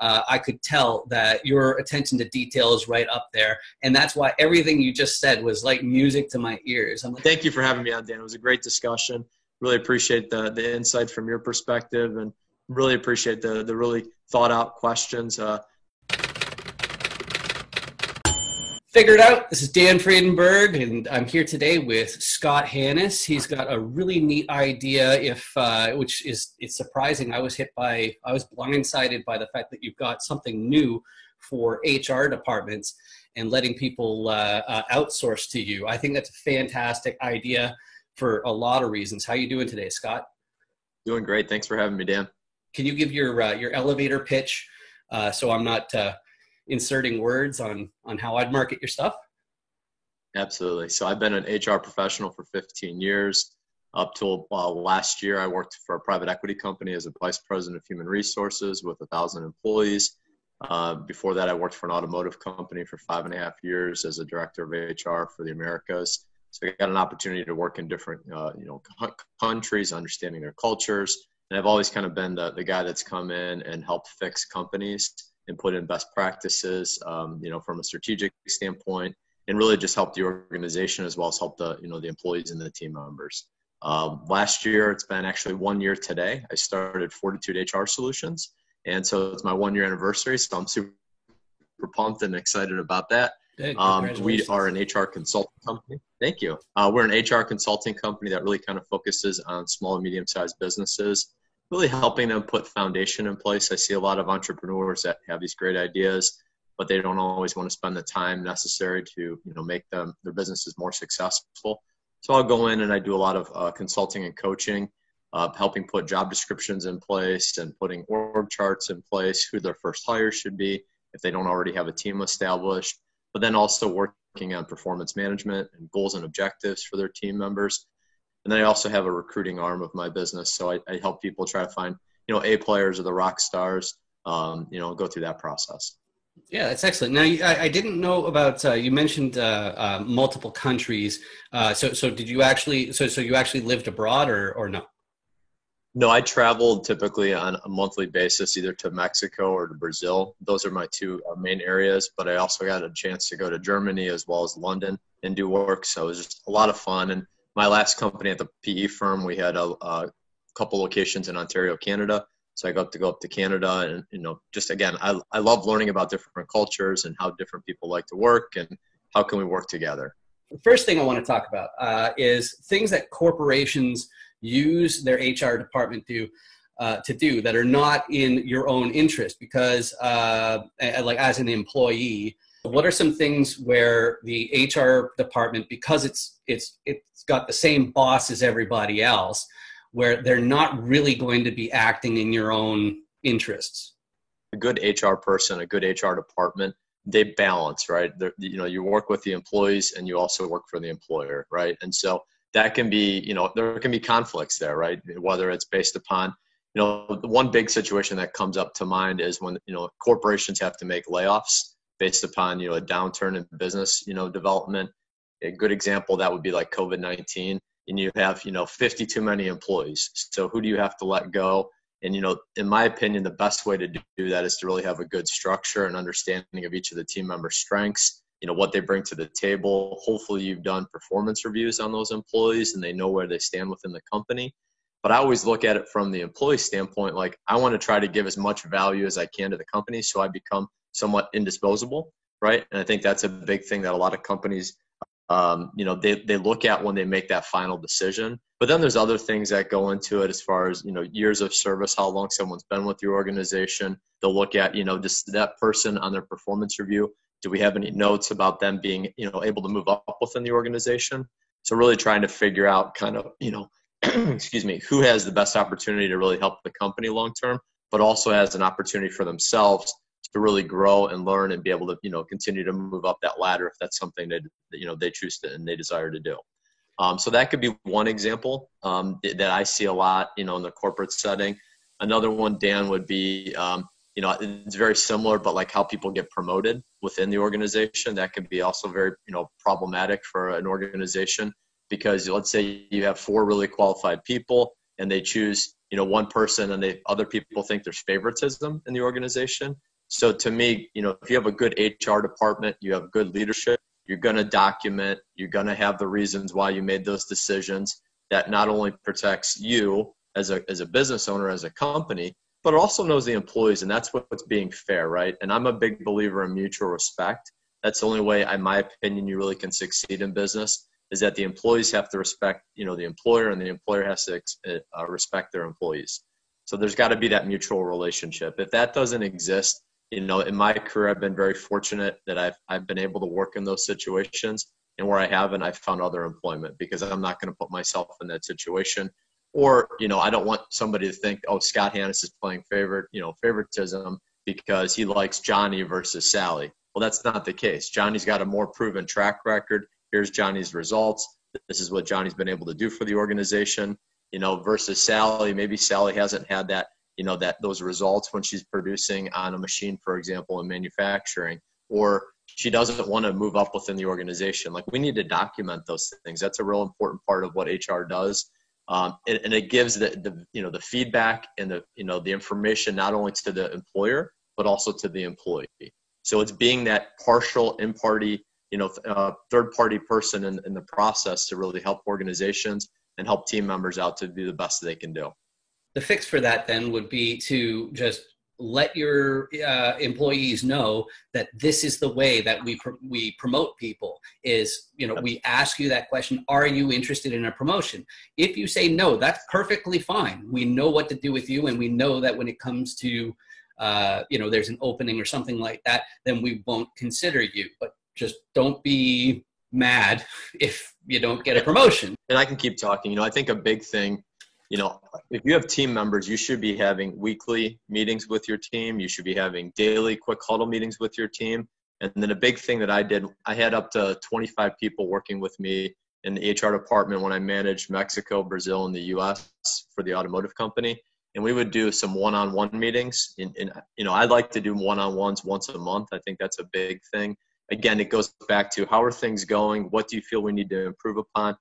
I could tell that your attention to detail is right up there. And that's why everything you just said was like music to my ears. I'm like, thank you for having me on, Dan. It was a great discussion. Really appreciate the insight from your perspective, and really appreciate the really thought out questions. Figured out. This is Dan Friedenberg, and I'm here today with Scott Hannes. He's got a really neat idea, which is it's surprising. I was blindsided by the fact that you've got something new for HR departments and letting people outsource to you. I think that's a fantastic idea for a lot of reasons. How are you doing today, Scott? Doing great. Thanks for having me, Dan. Can you give your elevator pitch so I'm not inserting words on how I'd market your stuff? Absolutely. So I've been an HR professional for 15 years. Up till last year, I worked for a private equity company as a vice president of human resources with 1,000 employees. Before that, I worked for an automotive company for 5.5 years as a director of HR for the Americas. So I got an opportunity to work in different countries, understanding their cultures. And I've always kind of been the guy that's come in and helped fix companies and put in best practices, from a strategic standpoint, and really just help the organization as well as help the employees and the team members. Last year, it's been actually 1 year today. I started Fortitude HR Solutions, and so it's my 1 year anniversary. So I'm super pumped and excited about that. Hey, we are an HR consulting company. Thank you. We're an HR consulting company that really kind of focuses on small and medium-sized businesses, really helping them put foundation in place. I see a lot of entrepreneurs that have these great ideas, but they don't always want to spend the time necessary to make their businesses more successful. So I'll go in and I do a lot of consulting and coaching, helping put job descriptions in place and putting org charts in place, who their first hire should be if they don't already have a team established, but then also working on performance management and goals and objectives for their team members. And then I also have a recruiting arm of my business. So I help people try to find, A players or the rock stars, go through that process. Yeah, that's excellent. Now, I didn't know about, you mentioned multiple countries. So did you actually, so you actually lived abroad or no? No, I traveled typically on a monthly basis, either to Mexico or to Brazil. Those are my two main areas, but I also got a chance to go to Germany as well as London and do work. So it was just a lot of fun. And my last company at the PE firm, we had a couple locations in Ontario, Canada. So I got to go up to Canada and, just again, I love learning about different cultures and how different people like to work and how can we work together. The first thing I want to talk about is things that corporations use their HR department to do that are not in your own interest, because like as an employee, what are some things where the HR department, because it's got the same boss as everybody else, where they're not really going to be acting in your own interests? A good HR person, a good HR department, they balance, right? You work with the employees and you also work for the employer, right? And so that can be, there can be conflicts there, right? Whether it's based upon, the one big situation that comes up to mind is when, corporations have to make layoffs based upon, a downturn in business, development. A good example that would be like COVID-19, and you have, 50 too many employees. So who do you have to let go? And, in my opinion, the best way to do that is to really have a good structure and understanding of each of the team members' strengths, what they bring to the table. Hopefully you've done performance reviews on those employees and they know where they stand within the company. But I always look at it from the employee standpoint, like I want to try to give as much value as I can to the company so I become somewhat indisposable, right? And I think that's a big thing that a lot of companies, they look at when they make that final decision. But then there's other things that go into it as far as, years of service, how long someone's been with your organization. They'll look at, just that person on their performance review. Do we have any notes about them being, able to move up within the organization? So really trying to figure out kind of, excuse me, who has the best opportunity to really help the company long-term, but also has an opportunity for themselves to really grow and learn and be able to, continue to move up that ladder if that's something that, they choose to and they desire to do. So that could be one example that I see a lot, in the corporate setting. Another one, Dan, would be, it's very similar, but like how people get promoted within the organization. That can be also very, problematic for an organization, because let's say you have 4 really qualified people and they choose, one person and other people think there's favoritism in the organization. So to me, if you have a good HR department, you have good leadership, you're going to document, you're going to have the reasons why you made those decisions. That not only protects you as a business owner, as a company, but it also knows the employees, and that's what's being fair, right? And I'm a big believer in mutual respect. That's the only way, in my opinion, you really can succeed in business, is that the employees have to respect, the employer, and the employer has to respect their employees. So there's got to be that mutual relationship. If that doesn't exist, in my career, I've been very fortunate that I've been able to work in those situations, and where I haven't, I've found other employment, because I'm not going to put myself in that situation. Or, I don't want somebody to think, oh, Scott Hannes is playing favoritism because he likes Johnny versus Sally. Well, that's not the case. Johnny's got a more proven track record. Here's Johnny's results. This is what Johnny's been able to do for the organization, versus Sally. Maybe Sally hasn't had that, those results when she's producing on a machine, for example, in manufacturing, or she doesn't want to move up within the organization. Like, we need to document those things. That's a real important part of what HR does. And it gives the feedback and the information not only to the employer, but also to the employee. So it's being that partial, in-party, third-party person in the process to really help organizations and help team members out to do the best that they can do. The fix for that then would be to just let your employees know that this is the way that we promote people. Is, we ask you that question: are you interested in a promotion? If you say no, that's perfectly fine. We know what to do with you, and we know that when it comes to there's an opening or something like that, then we won't consider you. But just don't be mad if you don't get a promotion. And I can keep talking. I think a big thing, if you have team members, you should be having weekly meetings with your team. You should be having daily quick huddle meetings with your team. And then a big thing that I did, I had up to 25 people working with me in the HR department when I managed Mexico, Brazil, and the US for the automotive company. And we would do some one-on-one meetings. I'd like to do one-on-ones once a month. I think that's a big thing. Again, it goes back to, how are things going? What do you feel we need to improve upon?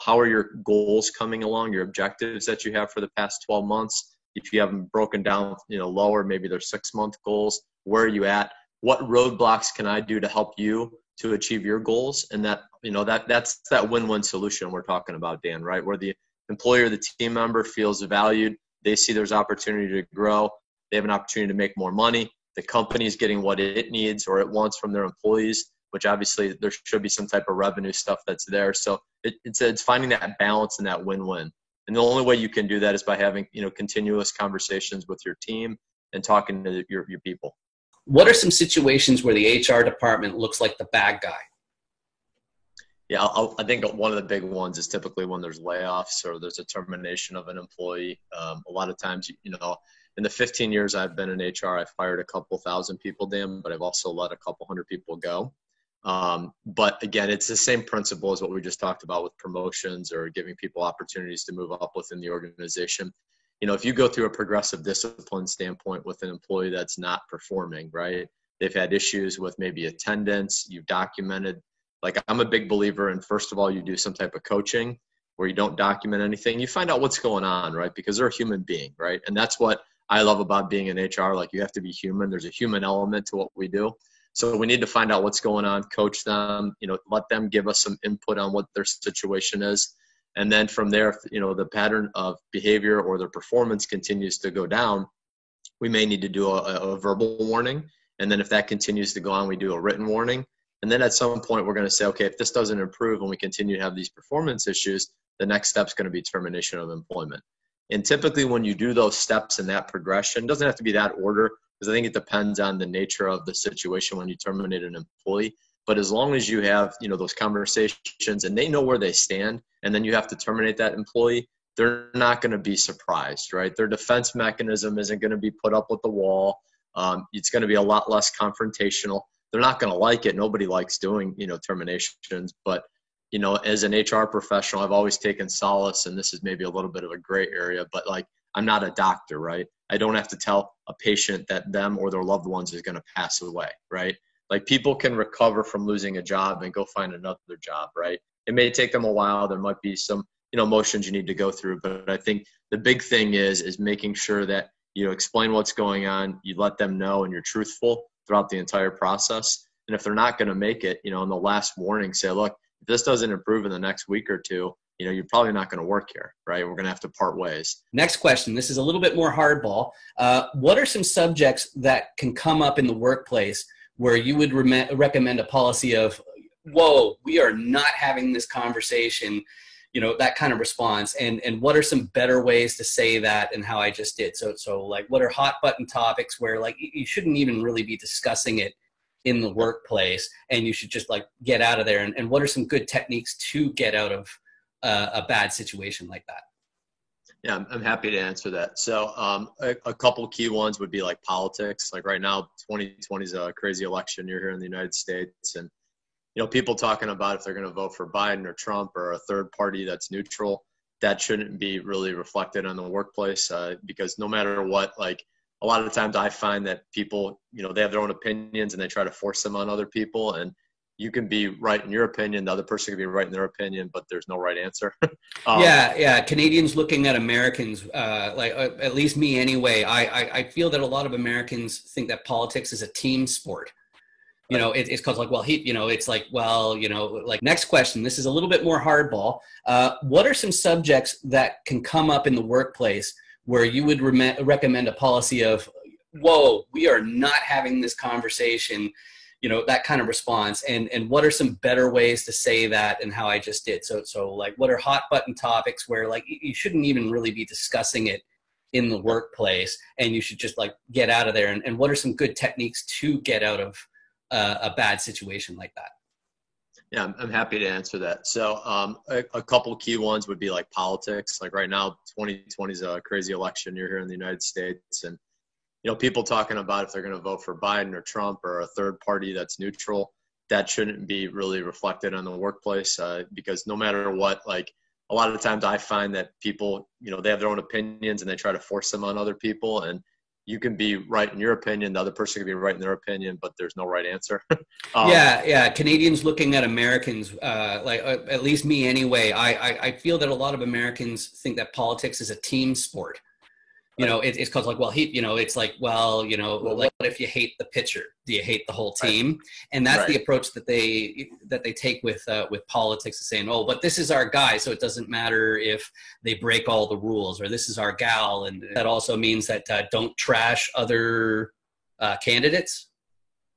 How are your goals coming along, your objectives that you have for the past 12 months? If you have them broken down, lower, maybe they're 6-month goals. Where are you at? What roadblocks can I do to help you to achieve your goals? And that's that win-win solution we're talking about, Dan, right? Where the employer, the team member feels valued. They see there's opportunity to grow. They have an opportunity to make more money. The company is getting what it needs or it wants from their employees, which obviously there should be some type of revenue stuff that's there. So it's finding that balance and that win-win. And the only way you can do that is by having, continuous conversations with your team and talking to your people. What are some situations where the HR department looks like the bad guy? Yeah, I think one of the big ones is typically when there's layoffs or there's a termination of an employee. A lot of times, in the 15 years I've been in HR, I've fired a couple thousand people, Dan, but I've also let a couple hundred people go. But again, it's the same principle as what we just talked about with promotions or giving people opportunities to move up within the organization. If you go through a progressive discipline standpoint with an employee that's not performing, right? They've had issues with maybe attendance, you've documented. Like, I'm a big believer in, first of all, you do some type of coaching where you don't document anything. You find out what's going on, right? Because they're a human being, right? And that's what I love about being in HR. Like, you have to be human. There's a human element to what we do. So we need to find out what's going on, coach them, let them give us some input on what their situation is. And then from there, the pattern of behavior or their performance continues to go down, we may need to do a verbal warning. And then if that continues to go on, we do a written warning. And then at some point, we're going to say, okay, if this doesn't improve and we continue to have these performance issues, the next step is going to be termination of employment. And typically when you do those steps in that progression, it doesn't have to be that order, because I think it depends on the nature of the situation when you terminate an employee. But as long as you have, those conversations and they know where they stand, and then you have to terminate that employee, they're not going to be surprised, right? Their defense mechanism isn't going to be put up with the wall. It's going to be a lot less confrontational. They're not going to like it. Nobody likes doing, terminations. But, as an HR professional, I've always taken solace, and this is maybe a little bit of a gray area, but I'm not a doctor, right? I don't have to tell a patient that them or their loved ones is going to pass away, right? Like, people can recover from losing a job and go find another job, right? It may take them a while. There might be some, emotions you need to go through. But I think the big thing is making sure that You explain what's going on, you let them know, and you're truthful throughout the entire process. And if they're not going to make it, in the last warning, say, look, if this doesn't improve in the next week or two, you're probably not going to work here, right? We're going to have to part ways. Next question. This is a little bit more hardball. What are some subjects that can come up in the workplace where you would recommend a policy of, whoa, we are not having this conversation, that kind of response? And what are some better ways to say that and how I just did? So like, what are hot button topics where like you shouldn't even really be discussing it in the workplace and you should just like get out of there? And what are some good techniques to get out of a bad situation like that? Yeah, I'm happy to answer that. So a couple key ones would be like politics. Like right now, 2020 is a crazy election year here in the United States. And, people talking about if they're going to vote for Biden or Trump or a third party that's neutral, that shouldn't be really reflected on the workplace because no matter what, like a lot of times I find that people, they have their own opinions and they try to force them on other people. And you can be right in your opinion, the other person can be right in their opinion, but there's no right answer. Yeah. Canadians looking at Americans, at least me anyway, I feel that a lot of Americans think that politics is a team sport. It's called like, well, it's like, well, like next question. This is a little bit more hardball. What are some subjects that can come up in the workplace where you would recommend a policy of, whoa, we are not having this conversation, that kind of response? And what are some better ways to say that and how I just did? So like, what are hot button topics where like you shouldn't even really be discussing it in the workplace and you should just like get out of there? And what are some good techniques to get out of a bad situation like that? Yeah, I'm happy to answer that. So a couple key ones would be like politics. Like right now, 2020 is a crazy election year here in the United States. And, people talking about if they're going to vote for Biden or Trump or a third party that's neutral, that shouldn't be really reflected on the workplace because no matter what, like a lot of times I find that people, they have their own opinions and they try to force them on other people. And you can be right in your opinion, the other person can be right in their opinion, but there's no right answer. Yeah. Canadians looking at Americans, at least me anyway, I feel that a lot of Americans think that politics is a team sport. It's called like, well, it's like, well, like what if you hate the pitcher? Do you hate the whole team? And that's the approach that they take with politics, is saying, oh, but this is our guy, so it doesn't matter if they break all the rules, or this is our gal. And that also means that don't trash other candidates.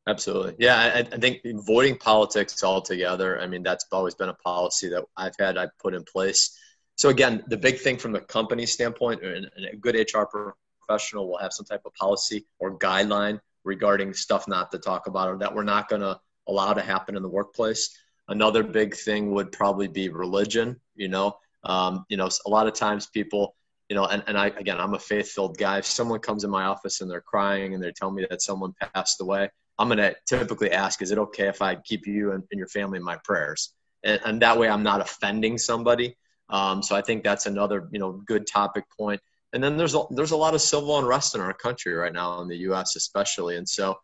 Absolutely. Yeah, I think avoiding politics altogether, I mean, that's always been a policy that I've put in place. So again, the big thing from the company standpoint, and a good HR professional will have some type of policy or guideline regarding stuff not to talk about or that we're not going to allow to happen in the workplace. Another big thing would probably be religion. A lot of times people, I'm a faith-filled guy. If someone comes in my office and they're crying and they tell me that someone passed away, I'm going to typically ask, is it okay if I keep you and your family in my prayers? And that way I'm not offending somebody. So I think that's another, good topic point. And then there's a lot of civil unrest in our country right now, in the U.S. especially. And so,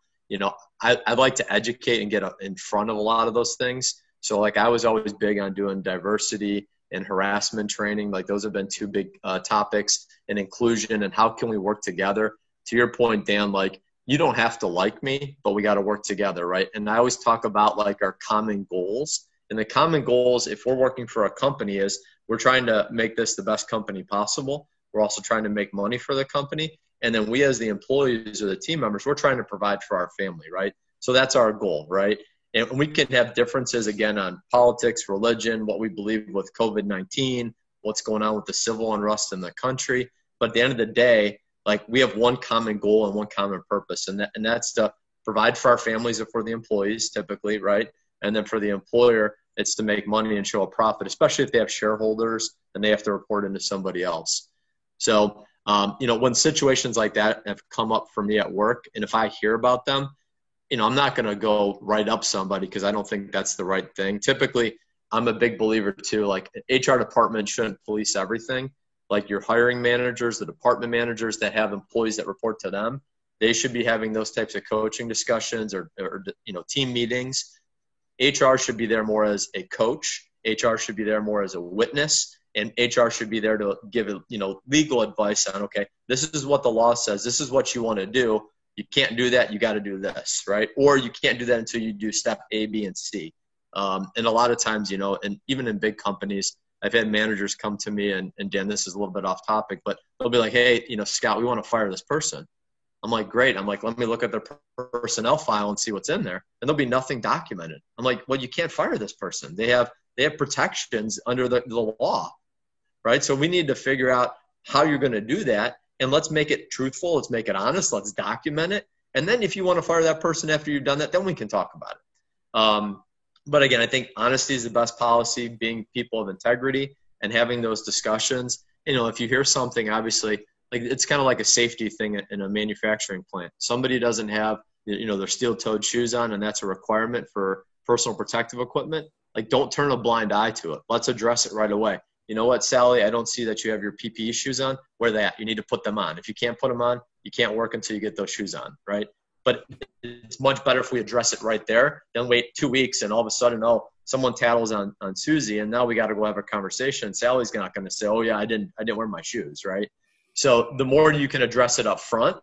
I'd like to educate and get in front of a lot of those things. So like I was always big on doing diversity and harassment training. Like those have been two big topics, and inclusion and how can we work together. To your point, Dan, like you don't have to like me, but we got to work together, right? And I always talk about like our common goals. And the common goals, if we're working for a company, is we're trying to make this the best company possible. We're also trying to make money for the company. And then we as the employees or the team members, we're trying to provide for our family, right? So that's our goal, right? And we can have differences, again, on politics, religion, what we believe with COVID-19, what's going on with the civil unrest in the country. But at the end of the day, like we have one common goal and one common purpose. And that's to provide for our families and for the employees typically, right? And then for the employer, it's to make money and show a profit, especially if they have shareholders and they have to report into somebody else. So, when situations like that have come up for me at work, and if I hear about them, I'm not going to go write up somebody because I don't think that's the right thing. Typically, I'm a big believer too, like an HR department shouldn't police everything. Like your hiring managers, the department managers that have employees that report to them, they should be having those types of coaching discussions or team meetings. HR should be there more as a coach. HR should be there more as a witness. and HR should be there to give, legal advice on, okay, this is what the law says. This is what you want to do. You can't do that. You got to do this, right? Or you can't do that until you do step A, B, and C. And a lot of times, and even in big companies, I've had managers come to me, and Dan, this is a little bit off topic, but they'll be like, hey, Scott, we want to fire this person. I'm like, great. I'm like, let me look at their personnel file and see what's in there. And there'll be nothing documented. I'm like, well, you can't fire this person. They have protections under the law, right? So we need to figure out how you're going to do that. And let's make it truthful. Let's make it honest. Let's document it. And then if you want to fire that person after you've done that, then we can talk about it. But again, I think honesty is the best policy, being people of integrity and having those discussions. If you hear something, obviously, like it's kind of like a safety thing in a manufacturing plant. Somebody doesn't have, their steel-toed shoes on, and that's a requirement for personal protective equipment. Like, don't turn a blind eye to it. Let's address it right away. You know what, Sally, I don't see that you have your PPE shoes on. Where are they at? You need to put them on. If you can't put them on, you can't work until you get those shoes on, right? But it's much better if we address it right there than wait 2 weeks and all of a sudden, someone tattles on Susie, and now we got to go have a conversation. Sally's not going to say, oh yeah, I didn't wear my shoes, right? So the more you can address it up front,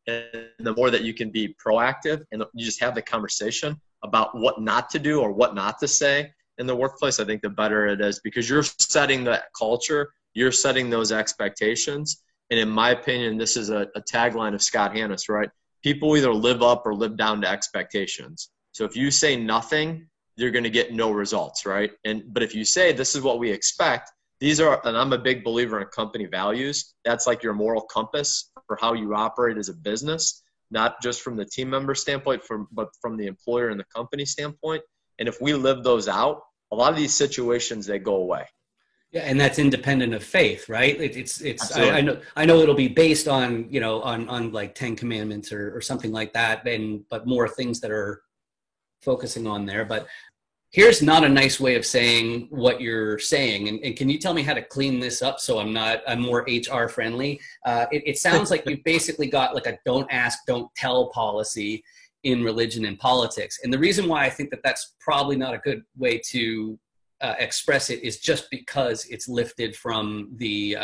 and the more that you can be proactive, and you just have the conversation about what not to do or what not to say in the workplace, I think the better it is, because you're setting that culture, you're setting those expectations. And in my opinion, this is a tagline of Scott Hannes, right? People either live up or live down to expectations. So if you say nothing, you're going to get no results, right? But if you say, this is what we expect, and I'm a big believer in company values. That's like your moral compass for how you operate as a business, not just from the team member standpoint, but from the employer and the company standpoint. And if we live those out, a lot of these situations, they go away. Yeah, and that's independent of faith, right? I know it'll be based on, on like 10 commandments or something like that, but more things that are focusing on there. But here's not a nice way of saying what you're saying. And can you tell me how to clean this up so I'm more HR friendly? It sounds like you've basically got like a don't ask, don't tell policy in religion and politics. And the reason why I think that that's probably not a good way to express it is just because it's lifted from the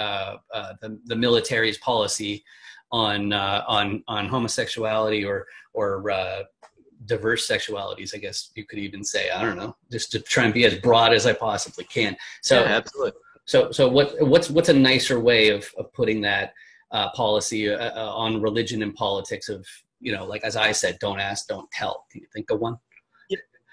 military's policy on homosexuality or diverse sexualities, I guess you could even say. I don't know, just to try and be as broad as I possibly can. So yeah, absolutely. So what's a nicer way of putting that policy on religion and politics of, like, as I said, don't ask, don't tell. Can you think of one?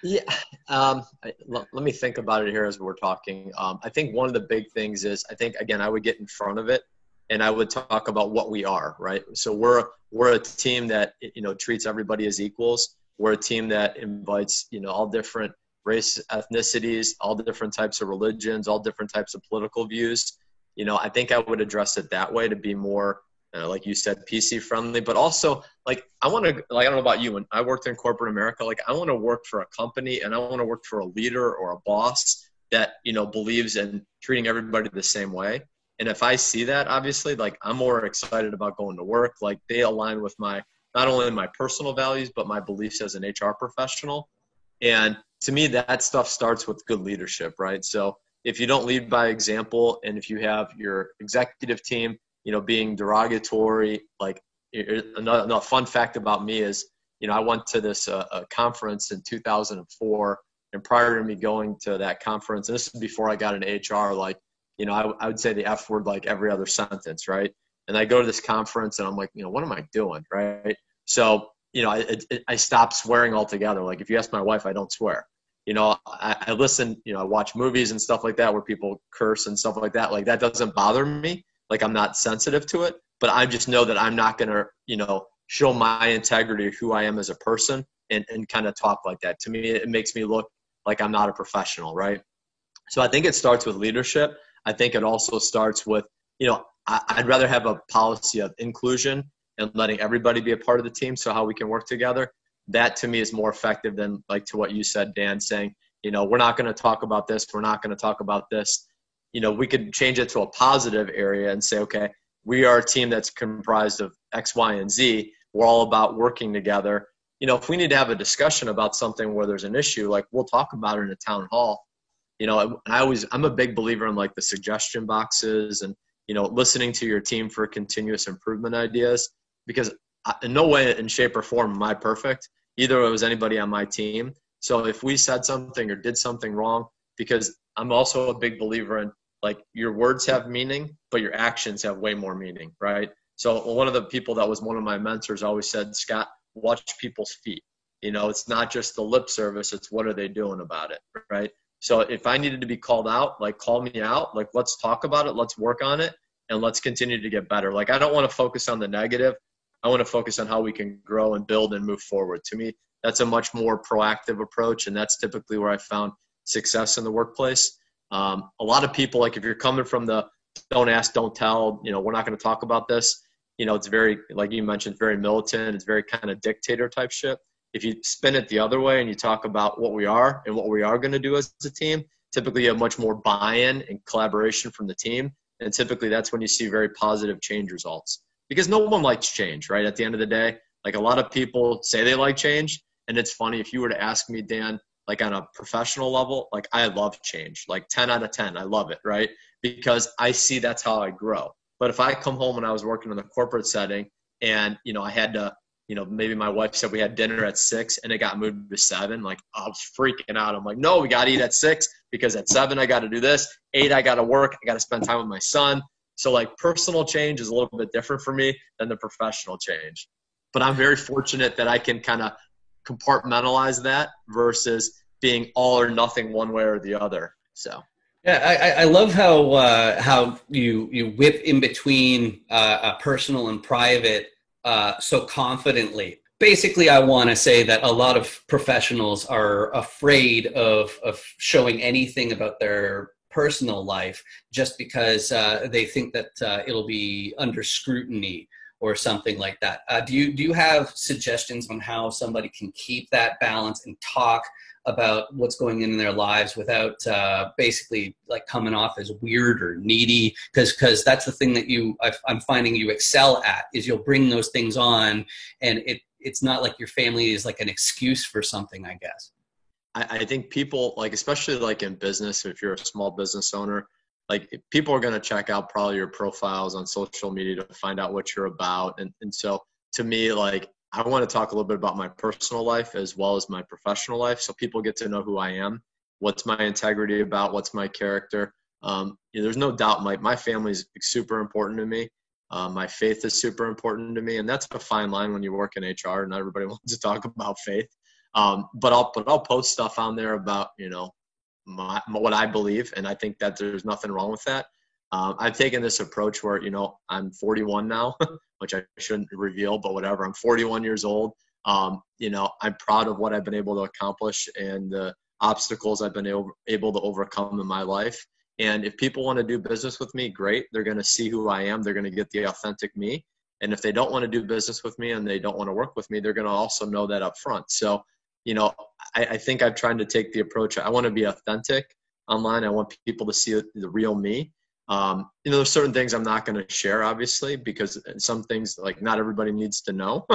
Yeah. Let me think about it here as we're talking. I think one of the big things is, again, I would get in front of it and I would talk about what we are, right? So we're a team that, treats everybody as equals. We're a team that invites, all different race, ethnicities, all the different types of religions, all different types of political views. I think I would address it that way to be more, like you said, PC friendly, but also I don't know about you, when I worked in corporate America, I want to work for a company and I want to work for a leader or a boss that, believes in treating everybody the same way. And if I see that, obviously, I'm more excited about going to work. They align with not only my personal values, but my beliefs as an HR professional. And to me, that stuff starts with good leadership, right? So if you don't lead by example, and if you have your executive team, being derogatory, another fun fact about me is, I went to this conference in 2004, and prior to me going to that conference, and this is before I got into HR, I would say the F word like every other sentence, right? And I go to this conference and I'm like, what am I doing, right? So, I stopped swearing altogether. If you ask my wife, I don't swear. I listen, I watch movies and stuff like that where people curse and stuff like that. That doesn't bother me. I'm not sensitive to it, but I just know that I'm not going to, show my integrity, who I am as a person, and kind of talk like that. To me, it makes me look like I'm not a professional, right? So I think it starts with leadership. I think it also starts with, I'd rather have a policy of inclusion and letting everybody be a part of the team, so how we can work together. That to me is more effective than to what you said, Dan, saying, we're not going to talk about this. We're not going to talk about this. We could change it to a positive area and say, okay, we are a team that's comprised of X, Y, and Z. We're all about working together. If we need to have a discussion about something where there's an issue, we'll talk about it in a town hall. you know, I'm a big believer in like the suggestion boxes and, you know, listening to your team for continuous improvement ideas, because in no way in shape or form am I perfect. Either it was anybody on my team. So if we said something or did something wrong, because I'm also a big believer in like your words have meaning, but your actions have way more meaning, right? So one of the people that was one of my mentors always said, Scott, watch people's feet. You know, it's not just the lip service, it's what are they doing about it, right? So if I needed to be called out, like call me out, like let's talk about it, let's work on it, and let's continue to get better. Like I don't want to focus on the negative. I want to focus on how we can grow and build and move forward. To me, that's a much more proactive approach, and that's typically where I found success in the workplace. A lot of people, like if you're coming from the don't ask, don't tell, you know, we're not going to talk about this. You know, it's very, like you mentioned, very militant. It's very kind of dictator type shit. If you spin it the other way and you talk about what we are and what we are going to do as a team, typically you have much more buy-in and collaboration from the team. And typically that's when you see very positive change results, because no one likes change, right? At the end of the day, like a lot of people say they like change. And it's funny, if you were to ask me, Dan, like on a professional level, like I love change, like 10 out of 10. I love it, right? Because I see that's how I grow. But if I come home and I was working in the corporate setting and, you know, I had to, you know, maybe my wife said we had dinner at 6 and it got moved to 7. Like I was freaking out. I'm like, no, we got to eat at 6 because at 7 I got to do this. 8 I got to work. I got to spend time with my son. So like personal change is a little bit different for me than the professional change. But I'm very fortunate that I can kind of compartmentalize that versus being all or nothing one way or the other. So. Yeah, I love how you whip in between personal and private so confidently. Basically, I want to say that a lot of professionals are afraid of showing anything about their personal life just because they think that it'll be under scrutiny or something like that. Do you have suggestions on how somebody can keep that balance and talk about what's going in their lives without basically like coming off as weird or needy? Because that's the thing that I'm finding you excel at, is you'll bring those things on, and it's not like your family is like an excuse for something, I guess. I think people, like, especially like in business, if you're a small business owner, like people are going to check out probably your profiles on social media to find out what you're about. And so to me, like, I want to talk a little bit about my personal life as well as my professional life, so people get to know who I am, what's my integrity about, what's my character. You know, there's no doubt my family is super important to me. My faith is super important to me, and that's a fine line when you work in HR. Not everybody wants to talk about faith, but I'll post stuff on there about, you know, what I believe, and I think that there's nothing wrong with that. I've taken this approach where, you know, I'm 41 now, which I shouldn't reveal, but whatever. I'm 41 years old. You know, I'm proud of what I've been able to accomplish and the obstacles I've been able to overcome in my life. And if people want to do business with me, great. They're going to see who I am. They're going to get the authentic me. And if they don't want to do business with me and they don't want to work with me, they're going to also know that up front. So, you know, I think I've tried to take the approach. I want to be authentic online. I want people to see the real me. You know, there's certain things I'm not going to share, obviously, because some things, like, not everybody needs to know.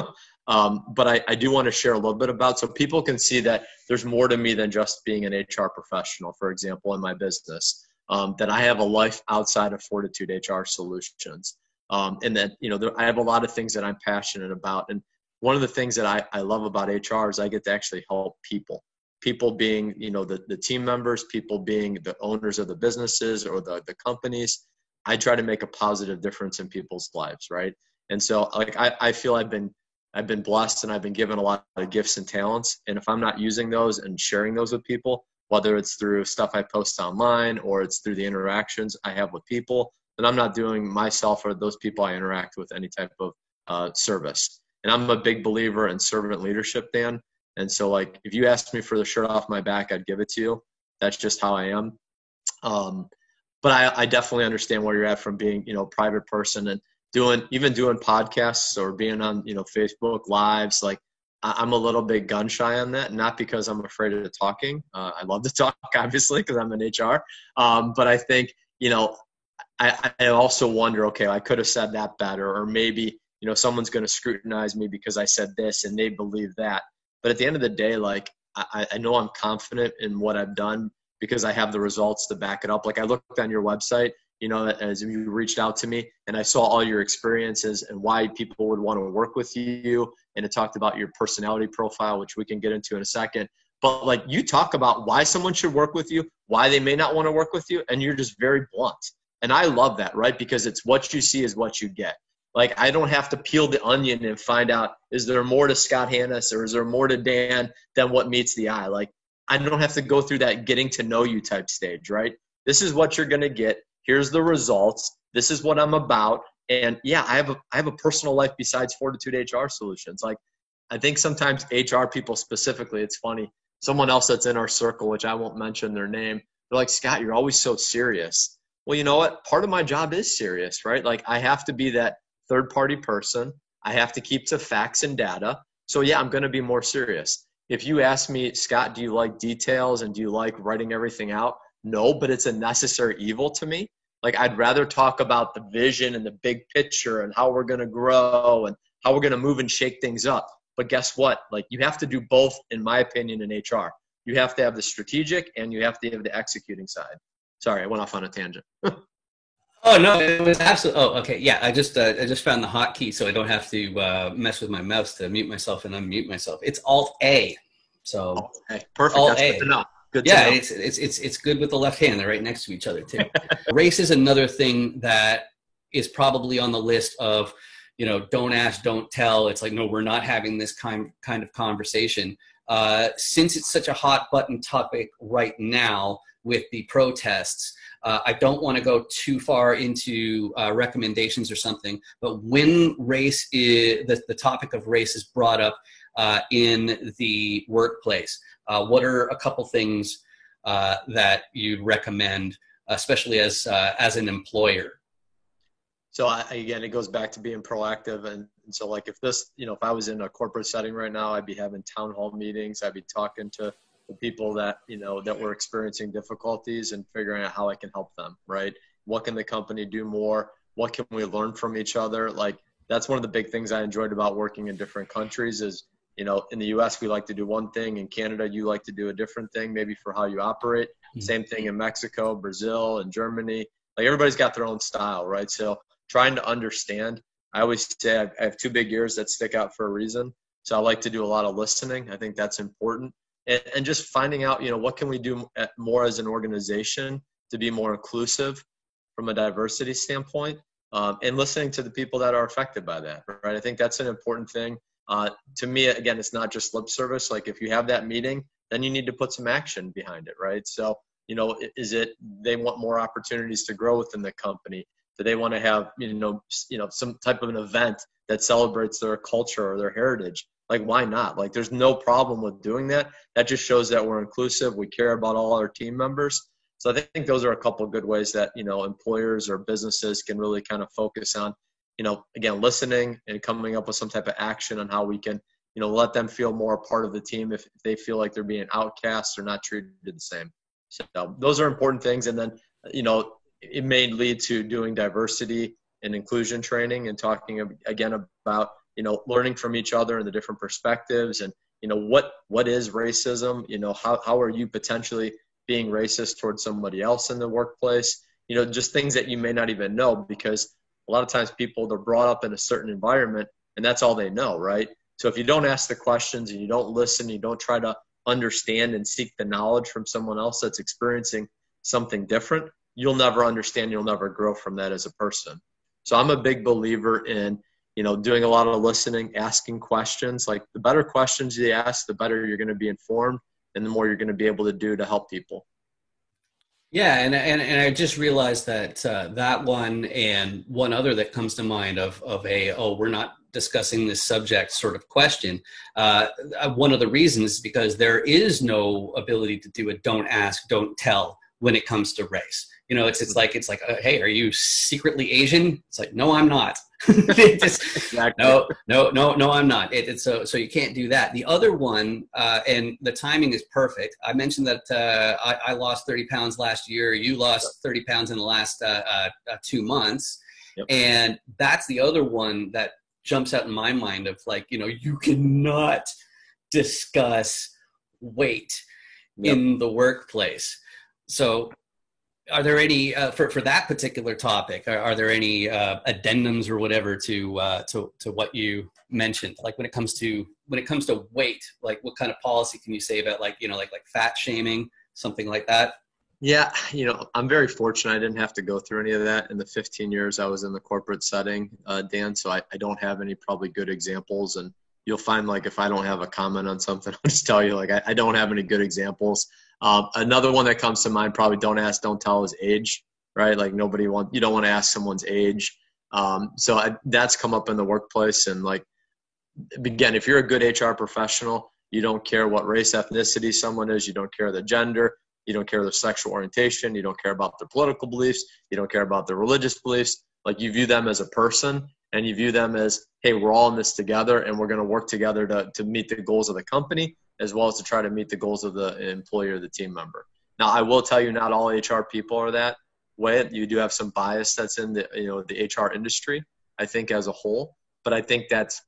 But I do want to share a little bit about, so people can see that there's more to me than just being an HR professional, for example, in my business, that I have a life outside of Fortitude HR Solutions. And that, you know, I have a lot of things that I'm passionate about. And one of the things that I love about HR is I get to actually help people being, you know, the team members, people being the owners of the businesses or the companies. I try to make a positive difference in people's lives, right? And so, like, I feel I've been blessed and I've been given a lot of gifts and talents. And if I'm not using those and sharing those with people, whether it's through stuff I post online or it's through the interactions I have with people, then I'm not doing myself or those people I interact with any type of service. And I'm a big believer in servant leadership, Dan. And so, like, if you asked me for the shirt off my back, I'd give it to you. That's just how I am. But I definitely understand where you're at from being, you know, a private person and doing podcasts or being on, you know, Facebook Lives. Like, I'm a little bit gun shy on that, not because I'm afraid of talking. I love to talk, obviously, because I'm in HR. But I think, you know, I also wonder, okay, I could have said that better, or maybe, you know, someone's going to scrutinize me because I said this and they believe that. But at the end of the day, like, I know I'm confident in what I've done because I have the results to back it up. Like I looked on your website, you know, as you reached out to me, and I saw all your experiences and why people would want to work with you. And it talked about your personality profile, which we can get into in a second. But like you talk about why someone should work with you, why they may not want to work with you, and you're just very blunt. And I love that, right? Because it's what you see is what you get. Like I don't have to peel the onion and find out, is there more to Scott Hannes or is there more to Dan than what meets the eye? Like I don't have to go through that getting to know you type stage, right? This is what you're going to get. Here's the results. This is what I'm about. And yeah, I have a personal life besides Fortitude HR Solutions. Like I think sometimes HR people specifically, it's funny, someone else that's in our circle, which I won't mention their name, they're like, Scott, you're always so serious. Well, you know what? Part of my job is serious, right? Like I have to be that third party person. I have to keep to facts and data. So yeah, I'm going to be more serious. If you ask me, Scott, do you like details and do you like writing everything out? No, but it's a necessary evil to me. Like I'd rather talk about the vision and the big picture and how we're going to grow and how we're going to move and shake things up. But guess what? Like you have to do both, in my opinion, in HR. You have to have the strategic and you have to have the executing side. Sorry, I went off on a tangent. Oh no, it was absolutely. Oh, okay, yeah. I just found the hotkey, so I don't have to mess with my mouse to mute myself and unmute myself. It's Alt A. So okay, perfect. Alt That's A. good to know. Good to yeah, know. It's good with the left hand. They're right next to each other too. Race is another thing that is probably on the list of, you know, don't ask, don't tell. It's like, no, we're not having this kind of conversation. Since it's such a hot button topic right now with the protests, I don't want to go too far into recommendations or something, but when race is, the topic of race is brought up in the workplace, what are a couple things that you'd recommend, especially as an employer? So again, it goes back to being proactive. And so like if this, you know, if I was in a corporate setting right now, I'd be having town hall meetings. I'd be talking to the people that, you know, that were experiencing difficulties and figuring out how I can help them, right? What can the company do more? What can we learn from each other? Like that's one of the big things I enjoyed about working in different countries is, you know, in the US, we like to do one thing. In Canada, you like to do a different thing, maybe for how you operate. Mm-hmm. Same thing in Mexico, Brazil, and Germany. Like everybody's got their own style, right? So trying to understand. I always say I have two big ears that stick out for a reason. So I like to do a lot of listening. I think that's important. And just finding out, you know, what can we do more as an organization to be more inclusive from a diversity standpoint, and listening to the people that are affected by that, right? I think that's an important thing. To me, again, it's not just lip service. Like if you have that meeting, then you need to put some action behind it, right? So, you know, is it they want more opportunities to grow within the company? Do they want to have, you know, some type of an event that celebrates their culture or their heritage? Like, why not? Like, there's no problem with doing that. That just shows that we're inclusive. We care about all our team members. So I think those are a couple of good ways that, you know, employers or businesses can really kind of focus on, you know, again, listening and coming up with some type of action on how we can, you know, let them feel more a part of the team if they feel like they're being outcast or not treated the same. So those are important things. And then, you know, it may lead to doing diversity and inclusion training and talking again about, you know, learning from each other and the different perspectives and, you know, what is racism? You know, how are you potentially being racist towards somebody else in the workplace? You know, just things that you may not even know, because a lot of times people, they're brought up in a certain environment and that's all they know, right? So if you don't ask the questions and you don't listen, you don't try to understand and seek the knowledge from someone else that's experiencing something different, you'll never understand, you'll never grow from that as a person. So I'm a big believer in, you know, doing a lot of listening, asking questions. Like the better questions you ask, the better you're going to be informed and the more you're going to be able to do to help people. Yeah, and I just realized that that one and one other that comes to mind of we're not discussing this subject sort of question. One of the reasons is because there is no ability to do a don't ask, don't tell when it comes to race. You know, it's like hey, are you secretly Asian? It's like, no, I'm not. Exactly. No, I'm not. So you can't do that. The other one, and the timing is perfect. I mentioned that I lost 30 pounds last year. You lost 30 pounds in the last 2 months. Yep. And that's the other one that jumps out in my mind of like, you know, you cannot discuss weight in the workplace. So are there any for that particular topic? Are there any addendums or whatever to what you mentioned? Like when it comes to weight, like what kind of policy can you say about like like fat shaming, something like that? Yeah, I'm very fortunate. I didn't have to go through any of that in the 15 years I was in the corporate setting, Dan. So I don't have any probably good examples. And you'll find like if I don't have a comment on something, I'll just tell you like I don't have any good examples. Another one that comes to mind, probably don't ask, don't tell, is age, right? Like you don't want to ask someone's age. That's come up in the workplace. And like, again, if you're a good HR professional, you don't care what race, ethnicity someone is, you don't care the gender, you don't care their sexual orientation, you don't care about their political beliefs, you don't care about their religious beliefs. Like you view them as a person and you view them as, hey, we're all in this together and we're going to work together to meet the goals of the company as well as to try to meet the goals of the employee or the team member. Now, I will tell you, not all HR people are that way. You do have some bias that's in the HR industry, I think, as a whole. But I think that's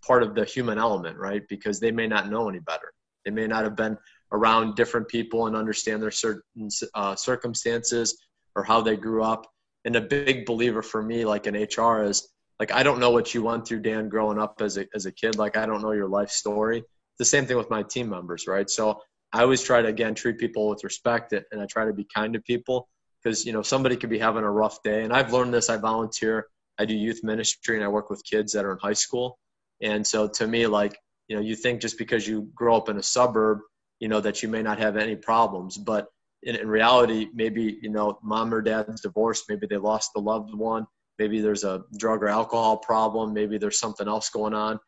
part of the human element, right? Because they may not know any better. They may not have been around different people and understand their certain circumstances or how they grew up. And a big believer for me, like in HR, is like, I don't know what you went through, Dan, growing up as a kid. Like, I don't know your life story. The same thing with my team members, right? So I always try to, again, treat people with respect, and I try to be kind to people because, somebody could be having a rough day. And I've learned this. I volunteer. I do youth ministry, and I work with kids that are in high school. And so to me, like, you think just because you grow up in a suburb, that you may not have any problems. But in reality, maybe, mom or dad's divorced. Maybe they lost a loved one. Maybe there's a drug or alcohol problem. Maybe there's something else going on.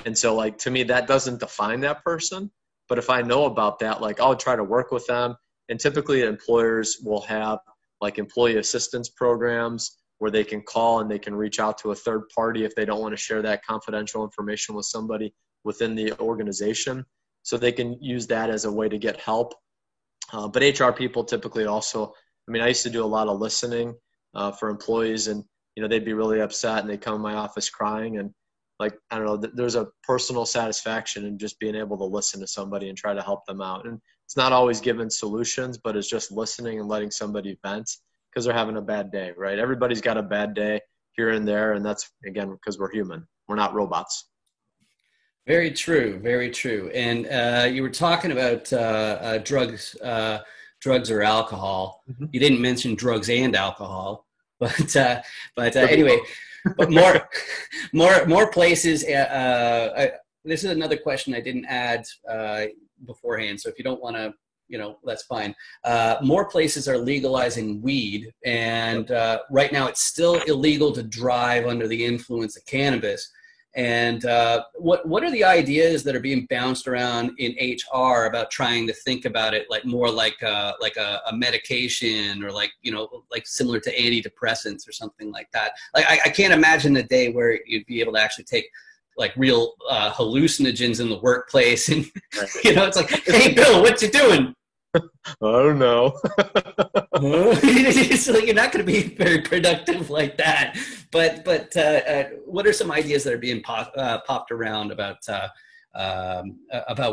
And so, like, to me, that doesn't define that person. But if I know about that, like, I'll try to work with them. And typically employers will have, like, employee assistance programs where they can call and they can reach out to a third party if they don't want to share that confidential information with somebody within the organization. So they can use that as a way to get help. But HR people typically also, I used to do a lot of listening for employees, and, they'd be really upset and they'd come in my office crying. And, like, I don't know, there's a personal satisfaction in just being able to listen to somebody and try to help them out. And it's not always giving solutions, but it's just listening and letting somebody vent because they're having a bad day, right? Everybody's got a bad day here and there. And that's, again, because we're human. We're not robots. Very true. Very true. And you were talking about drugs or alcohol. Mm-hmm. You didn't mention drugs and alcohol, but anyway, but more places. This is another question I didn't add beforehand. So if you don't want to, that's fine. More places are legalizing weed, and right now it's still illegal to drive under the influence of cannabis. And what are the ideas that are being bounced around in HR about trying to think about it like more like a medication, or like similar to antidepressants or something like that? Like I can't imagine a day where you'd be able to actually take like real hallucinogens in the workplace, and it's like, hey Bill, what you doing? I don't know. So you're not going to be very productive like that. But what are some ideas that are being popped around about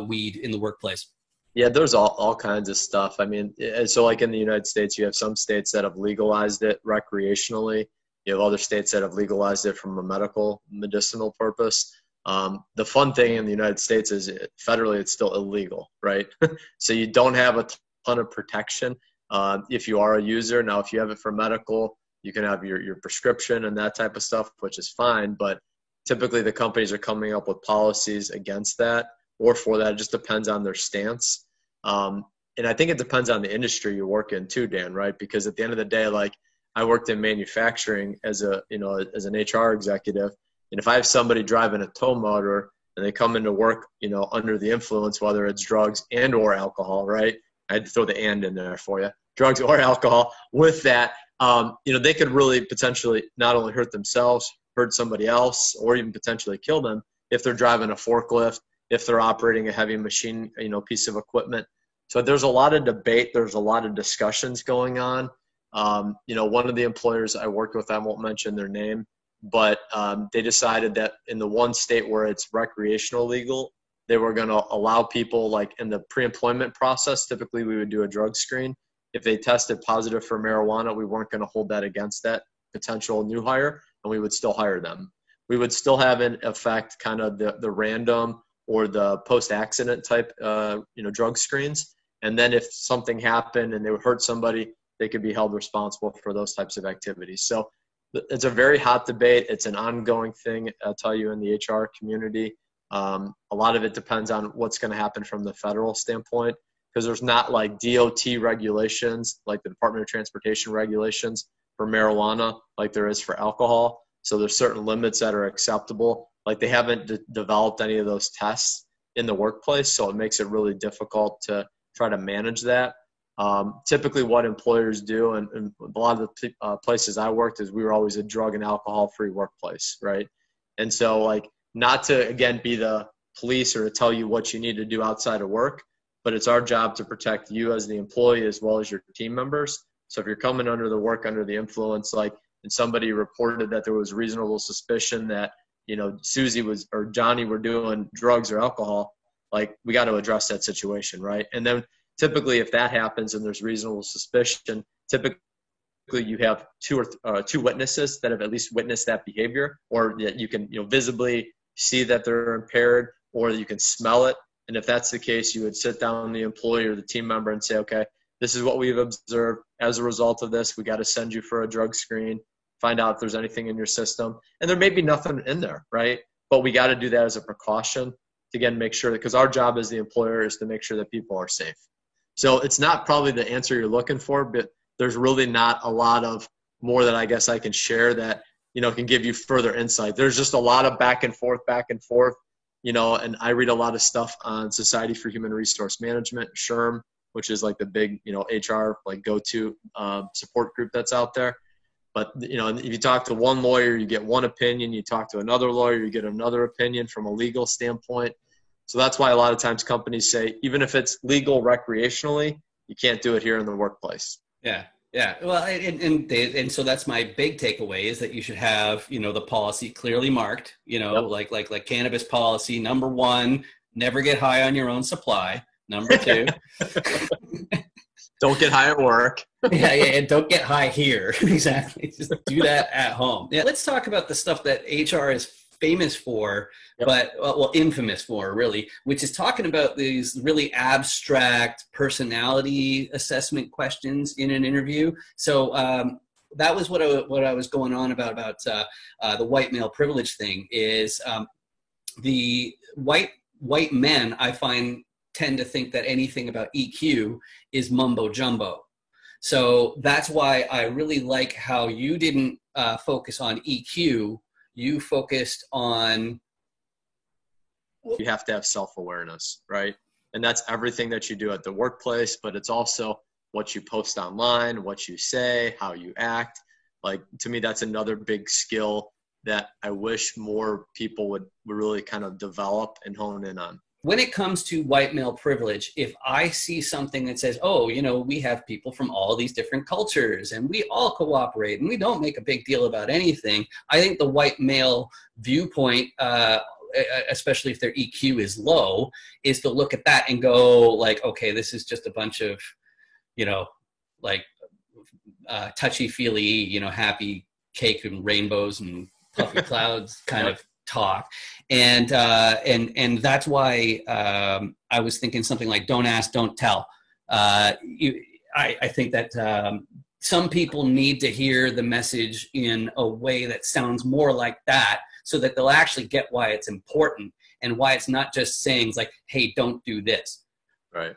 weed in the workplace? Yeah, there's all kinds of stuff. So like in the United States, you have some states that have legalized it recreationally. You have other states that have legalized it from a medicinal purpose. The fun thing in the United States is federally it's still illegal, right? So you don't have a ton of protection if you are a user. Now, if you have it for medical, you can have your prescription and that type of stuff, which is fine. But typically the companies are coming up with policies against that or for that. It just depends on their stance. And I think it depends on the industry you work in too, Dan, right? Because at the end of the day, like I worked in manufacturing as an HR executive. And if I have somebody driving a tow motor and they come into work, under the influence, whether it's drugs and or alcohol, right? I had to throw the and in there for you, drugs or alcohol. With that, they could really potentially not only hurt themselves, hurt somebody else, or even potentially kill them if they're driving a forklift, if they're operating a heavy machine, piece of equipment. So there's a lot of debate. There's a lot of discussions going on. One of the employers I worked with, I won't mention their name, but they decided that in the one state where it's recreational legal, they were going to allow people, like in the pre-employment process, typically we would do a drug screen. if they tested positive for marijuana, we weren't going to hold that against that potential new hire, and we would still hire them. We would still have in effect kind of the random or the post-accident type, drug screens. And then if something happened and they would hurt somebody, they could be held responsible for those types of activities. So it's a very hot debate. It's an ongoing thing, I'll tell you, in the HR community. A lot of it depends on what's going to happen from the federal standpoint, because there's not like DOT regulations, like the Department of Transportation regulations for marijuana, like there is for alcohol. So there's certain limits that are acceptable. Like they haven't developed any of those tests in the workplace, so it makes it really difficult to try to manage that. Typically what employers do, and a lot of the places I worked, is we were always a drug and alcohol-free workplace, right? And so like, not to, again, be the police or to tell you what you need to do outside of work, but it's our job to protect you as the employee as well as your team members. So if you're coming under the influence, like, and somebody reported that there was reasonable suspicion that, Susie or Johnny were doing drugs or alcohol, like, we got to address that situation, right? And then typically if that happens and there's reasonable suspicion, typically you have two witnesses that have at least witnessed that behavior, or that you can, visibly see that they're impaired, or you can smell it. And if that's the case, you would sit down with the employee or the team member and say, okay, this is what we've observed. As a result of this, we got to send you for a drug screen, find out if there's anything in your system. And there may be nothing in there, right? But we got to do that as a precaution to, again, make sure that, because our job as the employer is to make sure that people are safe. So it's not probably the answer you're looking for, but there's really not a lot of more that I guess I can share that, can give you further insight. There's just a lot of back and forth, and I read a lot of stuff on Society for Human Resource Management, SHRM, which is like the big, HR, like go-to support group that's out there. But, if you talk to one lawyer, you get one opinion. You talk to another lawyer, you get another opinion from a legal standpoint. So that's why a lot of times companies say, even if it's legal recreationally, you can't do it here in the workplace. Yeah. Yeah. Well, and so that's my big takeaway, is that you should have, the policy clearly marked, Yep. like cannabis policy. Number 1, never get high on your own supply. Number 2, don't get high at work. yeah, don't get high here. Exactly. Just do that at home. Yeah. Let's talk about the stuff that HR is famous for, Yep. but infamous for, really, which is talking about these really abstract personality assessment questions in an interview. So that was what I was going on about the white male privilege thing. Is the white men, I find, tend to think that anything about EQ is mumbo jumbo. So that's why I really like how you didn't focus on EQ. You focused on. You have to have self-awareness, right? And that's everything that you do at the workplace, but it's also what you post online, what you say, how you act. Like, to me, that's another big skill that I wish more people would really kind of develop and hone in on. When it comes to white male privilege, if I see something that says, oh, we have people from all these different cultures and we all cooperate and we don't make a big deal about anything, I think the white male viewpoint, especially if their EQ is low, is to look at that and go like, okay, this is just a bunch of, touchy-feely, happy cake and rainbows and puffy clouds kind of talk. And that's why I was thinking something like, don't ask, don't tell. I think that some people need to hear the message in a way that sounds more like that, so that they'll actually get why it's important and why it's not just sayings like, hey, don't do this. Right.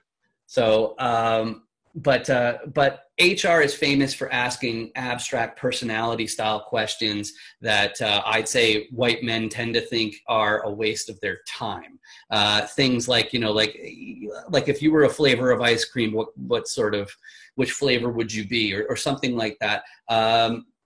So, but HR is famous for asking abstract personality style questions that I'd say white men tend to think are a waste of their time. Things like, like if you were a flavor of ice cream, which flavor would you be, or something like that.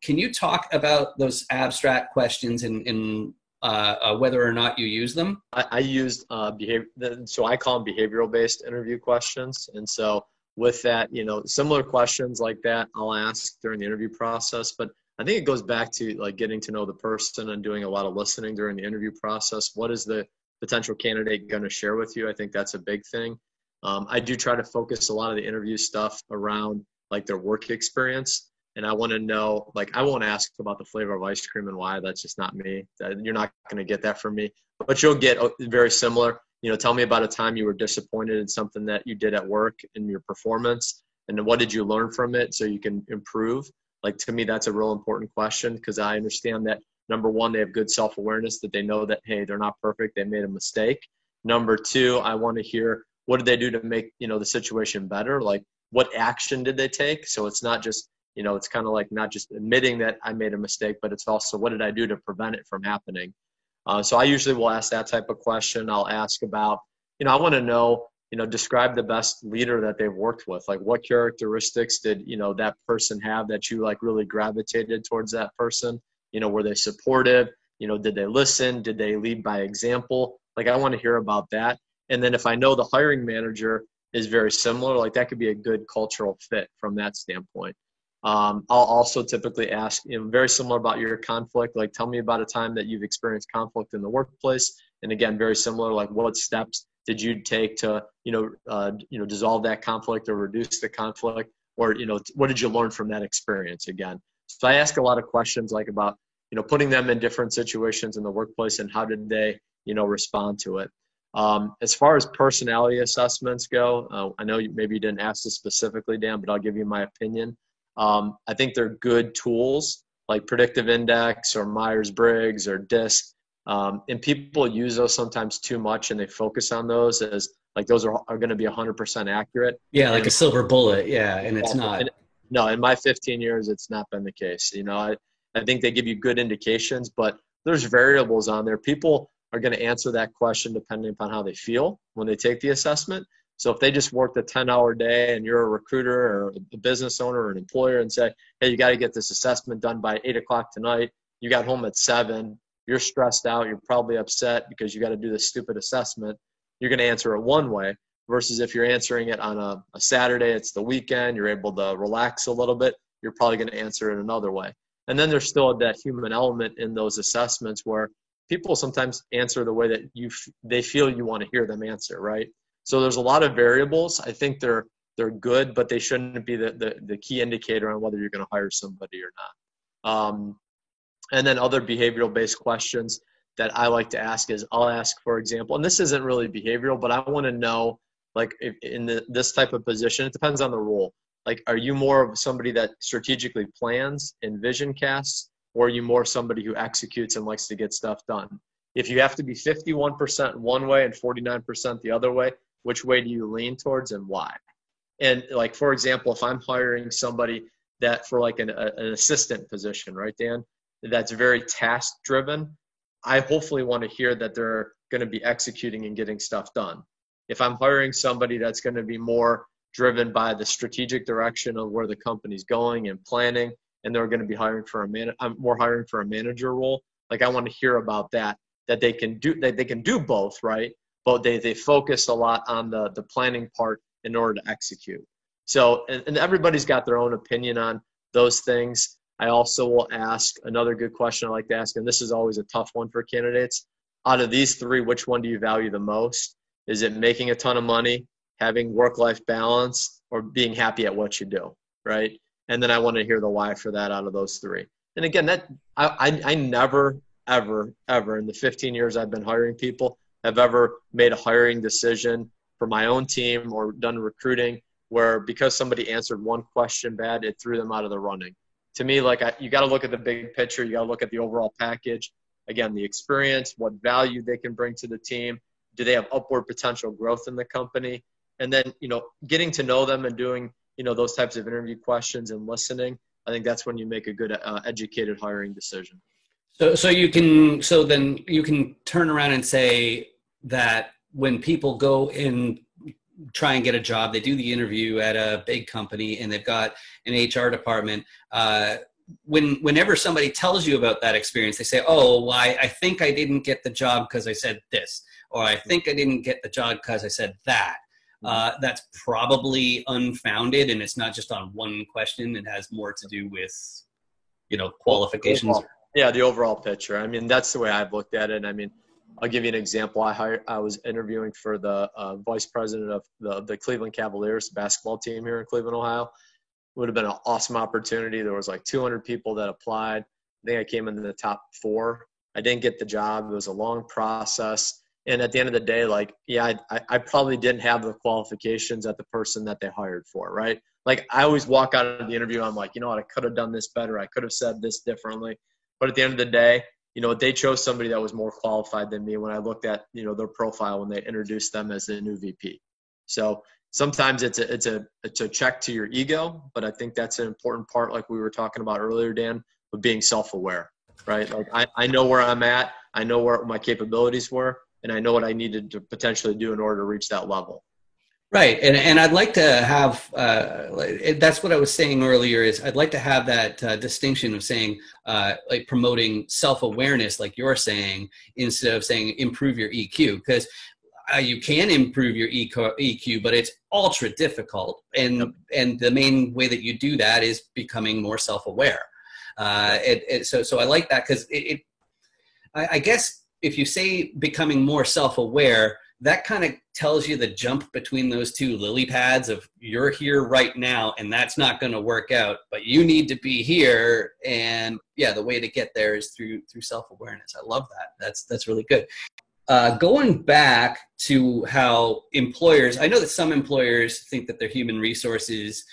Can you talk about those abstract questions and whether or not you use them? I used so I call them behavioral-based interview questions. And so with that, similar questions like that I'll ask during the interview process. But I think it goes back to like getting to know the person and doing a lot of listening during the interview process. What is the potential candidate going to share with you? I think that's a big thing. I do try to focus a lot of the interview stuff around like their work experience. And I want to know, like, I won't ask about the flavor of ice cream and why. That's just not me. You're not going to get that from me. But you'll get very similar. You know, tell me about a time you were disappointed in something that you did at work in your performance, and then what did you learn from it so you can improve? Like, to me, that's a real important question, because I understand that, number one, they have good self-awareness, that they know that, hey, they're not perfect. They made a mistake. Number two, I want to hear, what did they do to make, you know, the situation better? Like, what action did they take? So it's not just, you know, it's kind of like not just admitting that I made a mistake, but it's also, what did I do to prevent it from happening? So I usually will ask that type of question. I'll ask about, you know, I want to know, you know, describe the best leader that they've worked with. Like, what characteristics did, you know, that person have that you like really gravitated towards that person? You know, were they supportive? You know, did they listen? Did they lead by example? Like, I want to hear about that. And then if I know the hiring manager is very similar, like, that could be a good cultural fit from that standpoint. I'll also typically ask, you know, very similar about your conflict. Like, tell me about a time that you've experienced conflict in the workplace. And again, very similar, like, what steps did you take to, dissolve that conflict or reduce the conflict? Or, you know, what did you learn from that experience again? So I ask a lot of questions, like, about, you know, putting them in different situations in the workplace and how did they, you know, respond to it. As far as personality assessments go, I know maybe you didn't ask this specifically, Dan, but I'll give you my opinion. I think they're good tools like Predictive Index or Myers-Briggs or DISC. And people use those sometimes too much, and they focus on those as like those are going to be 100% accurate. Yeah, like and a silver bullet. Yeah, and it's not. No, in my 15 years, it's not been the case. You know, I think they give you good indications, but there's variables on there. People are going to answer that question depending upon how they feel when they take the assessment. So if they just worked a 10-hour day and you're a recruiter or a business owner or an employer and say, hey, you got to get this assessment done by 8 o'clock tonight, you got home at 7, you're stressed out, you're probably upset because you got to do this stupid assessment, you're going to answer it one way. Versus if you're answering it on a Saturday, it's the weekend, you're able to relax a little bit, you're probably going to answer it another way. And then there's still that human element in those assessments where people sometimes answer the way that they feel you want to hear them answer, right? So there's a lot of variables. I think they're good, but they shouldn't be the key indicator on whether you're going to hire somebody or not. And then other behavioral-based questions that I like to ask is, I'll ask, for example, and this isn't really behavioral, but I want to know, like, if in this type of position, it depends on the role. Like, are you more of somebody that strategically plans and vision casts, or are you more somebody who executes and likes to get stuff done? If you have to be 51% one way and 49% the other way, which way do you lean towards and why? And like, for example, if I'm hiring somebody that for like an assistant position, right, Dan, that's very task driven, I hopefully want to hear that they're going to be executing and getting stuff done. If I'm hiring somebody that's going to be more driven by the strategic direction of where the company's going and planning, and they're going to be hiring for I'm more hiring for a manager role, like, I want to hear about that they can do both, right? But they focus a lot on the planning part in order to execute. So, and everybody's got their own opinion on those things. I also will ask another good question I like to ask, and this is always a tough one for candidates. Out of these three, which one do you value the most? Is it making a ton of money, having work-life balance, or being happy at what you do, right? And then I want to hear the why for that out of those three. And again, that I never, ever, ever in the 15 years I've been hiring people have ever made a hiring decision for my own team or done recruiting where because somebody answered one question bad, it threw them out of the running. To me, like, you got to look at the big picture. You got to look at the overall package. Again, the experience, what value they can bring to the team. Do they have upward potential growth in the company? And then, you know, getting to know them and doing, you know, those types of interview questions and listening, I think that's when you make a good educated hiring decision. So then you can turn around and say that when people go and try and get a job, they do the interview at a big company and they've got an HR department. Whenever somebody tells you about that experience, they say, oh, well, I think I didn't get the job because I said this, or I think I didn't get the job because I said that. That's probably unfounded, and it's not just on one question. It has more to do with, you know, qualifications. Yeah, the overall picture. I mean, that's the way I've looked at it. I mean, I'll give you an example. I was interviewing for the vice president of the Cleveland Cavaliers basketball team here in Cleveland, Ohio. would have been an awesome opportunity. There was like 200 people that applied. I think I came into the top 4. I didn't get the job. It was a long process. And at the end of the day, like, yeah, I probably didn't have the qualifications that the person that they hired for, right? Like, I always walk out of the interview, I'm like, you know what, I could have done this better. I could have said this differently. But at the end of the day, you know, they chose somebody that was more qualified than me when I looked at, you know, their profile when they introduced them as the new VP. So sometimes it's a check to your ego, but I think that's an important part, like we were talking about earlier, Dan, of being self-aware, right? Like, I know where I'm at, I know where my capabilities were, and I know what I needed to potentially do in order to reach that level. Right. And I'd like to have, that's what I was saying earlier, is I'd like to have that distinction of saying, like promoting self-awareness, like you're saying, instead of saying improve your EQ, because you can improve your EQ, but it's ultra difficult. And the main way that you do that is becoming more self-aware. So I like that, because I guess if you say becoming more self-aware, that kind of tells you the jump between those two lily pads of you're here right now and that's not going to work out, but you need to be here. And yeah, the way to get there is through self-awareness. I love that. That's really good. Going back to how employers, I know that some employers think that their human resources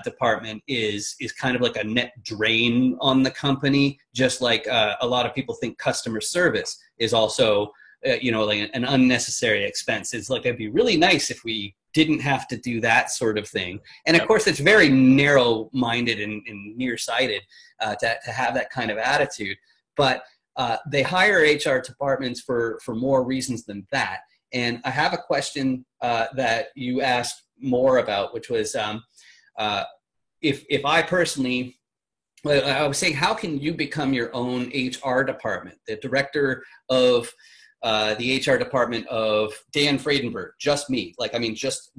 department is kind of like a net drain on the company, just like a lot of people think customer service is also like an unnecessary expense. It's like, it'd be really nice if we didn't have to do that sort of thing. And of course, it's very narrow-minded and nearsighted to have that kind of attitude. But they hire HR departments for more reasons than that. And I have a question that you asked more about, which was if I personally, I was saying, how can you become your own HR department, the director of the HR department of Dan Fredenberg, just me, like, I mean, just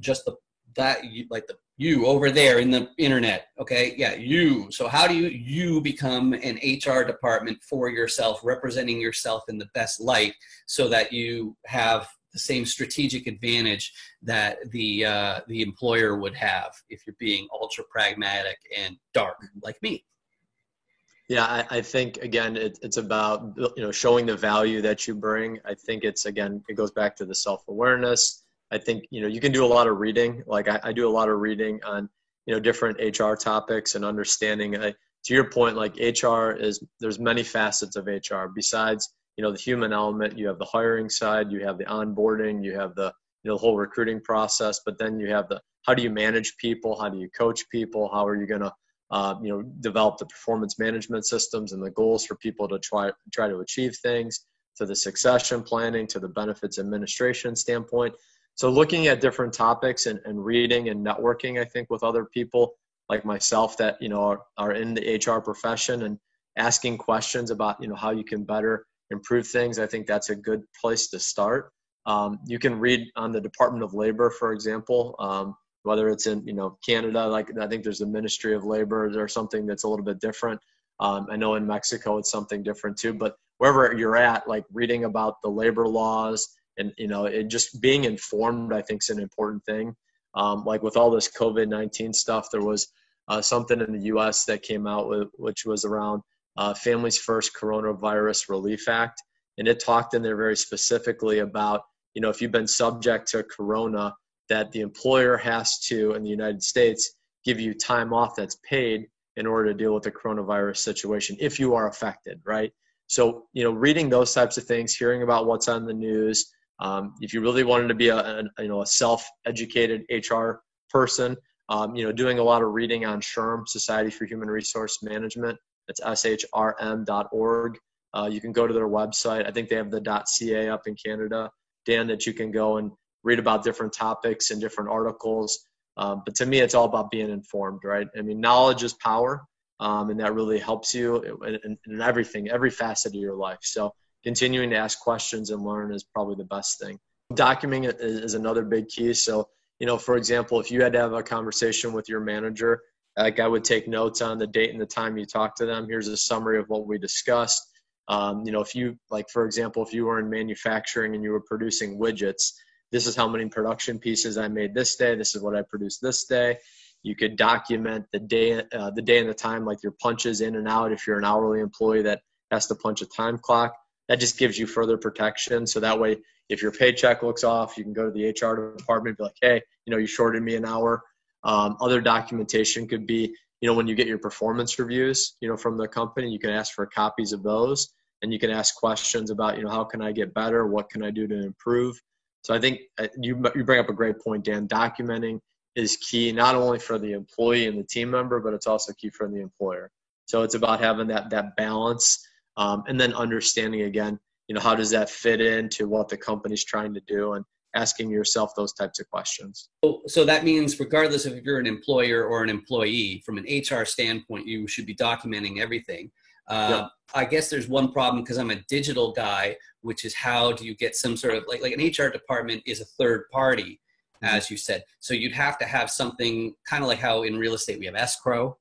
you over there in the internet. Okay. Yeah. You. So how do you become an HR department for yourself, representing yourself in the best light so that you have the same strategic advantage that the employer would have if you're being ultra pragmatic and dark like me? Yeah, I think, again, it's about, showing the value that you bring. I think it goes back to the self-awareness. I think, you can do a lot of reading. Like I do a lot of reading on, different HR topics and understanding, to your point, like there's many facets of HR besides, the human element. You have the hiring side, you have the onboarding, you have the, whole recruiting process, but then you have how do you manage people? How do you coach people? How are you going to, develop the performance management systems and the goals for people to try to achieve things, to the succession planning, to the benefits administration standpoint. So looking at different topics and reading and networking, I think, with other people like myself that, are in the HR profession, and asking questions about, how you can better improve things. I think that's a good place to start. You can read on the Department of Labor, for example, whether it's in, Canada, like I think there's the Ministry of Labor or something that's a little bit different. I know in Mexico it's something different too, but wherever you're at, like reading about the labor laws and, it just being informed, I think, is an important thing. Like with all this COVID-19 stuff, there was something in the US that came out which was around Families First Coronavirus Relief Act. And it talked in there very specifically about, if you've been subject to Corona, that the employer has to, in the United States, give you time off that's paid in order to deal with the coronavirus situation if you are affected, right? So, reading those types of things, hearing about what's on the news. If you really wanted to be a self-educated HR person, doing a lot of reading on SHRM, Society for Human Resource Management. That's shrm.org. You can go to their website. I think they have the .ca up in Canada, Dan, that you can go and read about different topics and different articles. But to me, it's all about being informed, right? I mean, knowledge is power, and that really helps you in everything, every facet of your life. So continuing to ask questions and learn is probably the best thing. Documenting is another big key. So, for example, if you had to have a conversation with your manager, like I would take notes on the date and the time you talked to them. Here's a summary of what we discussed. If you, like, for example, if you were in manufacturing and you were producing widgets, this is how many production pieces I made this day. This is what I produced this day. You could document the day and the time, like your punches in and out. If you're an hourly employee that has to punch a time clock, that just gives you further protection. So that way, if your paycheck looks off, you can go to the HR department and be like, hey, you shorted me an hour. Other documentation could be, when you get your performance reviews, from the company, you can ask for copies of those, and you can ask questions about, how can I get better? What can I do to improve? So I think you bring up a great point, Dan. Documenting is key, not only for the employee and the team member, but it's also key for the employer. So it's about having that balance, and then understanding again, how does that fit into what the company's trying to do, and asking yourself those types of questions. So that means regardless of if you're an employer or an employee, from an HR standpoint, you should be documenting everything. Yep. I guess there's one problem because I'm a digital guy, which is how do you get some sort of like an HR department is a third party, as you said. So you'd have to have something kind of like how in real estate we have escrow,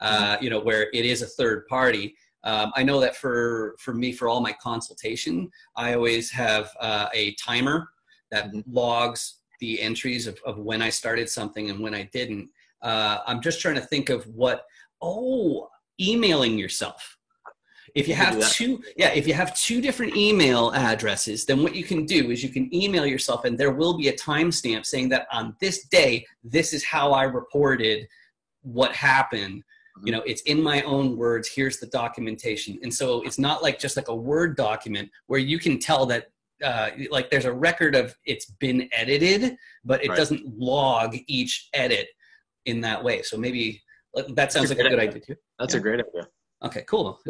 where it is a third party. I know that for me, for all my consultation, I always have a timer that logs the entries of when I started something and when I didn't. I'm just trying to think of emailing yourself. If you have two different email addresses, then what you can do is you can email yourself, and there will be a timestamp saying that on this day, this is how I reported what happened. It's in my own words. Here's the documentation. And so it's not like just like a Word document where you can tell that like there's a record of it's been edited, but it doesn't log each edit in that way. So maybe that sounds like a good idea too. That's a great idea. Okay, cool.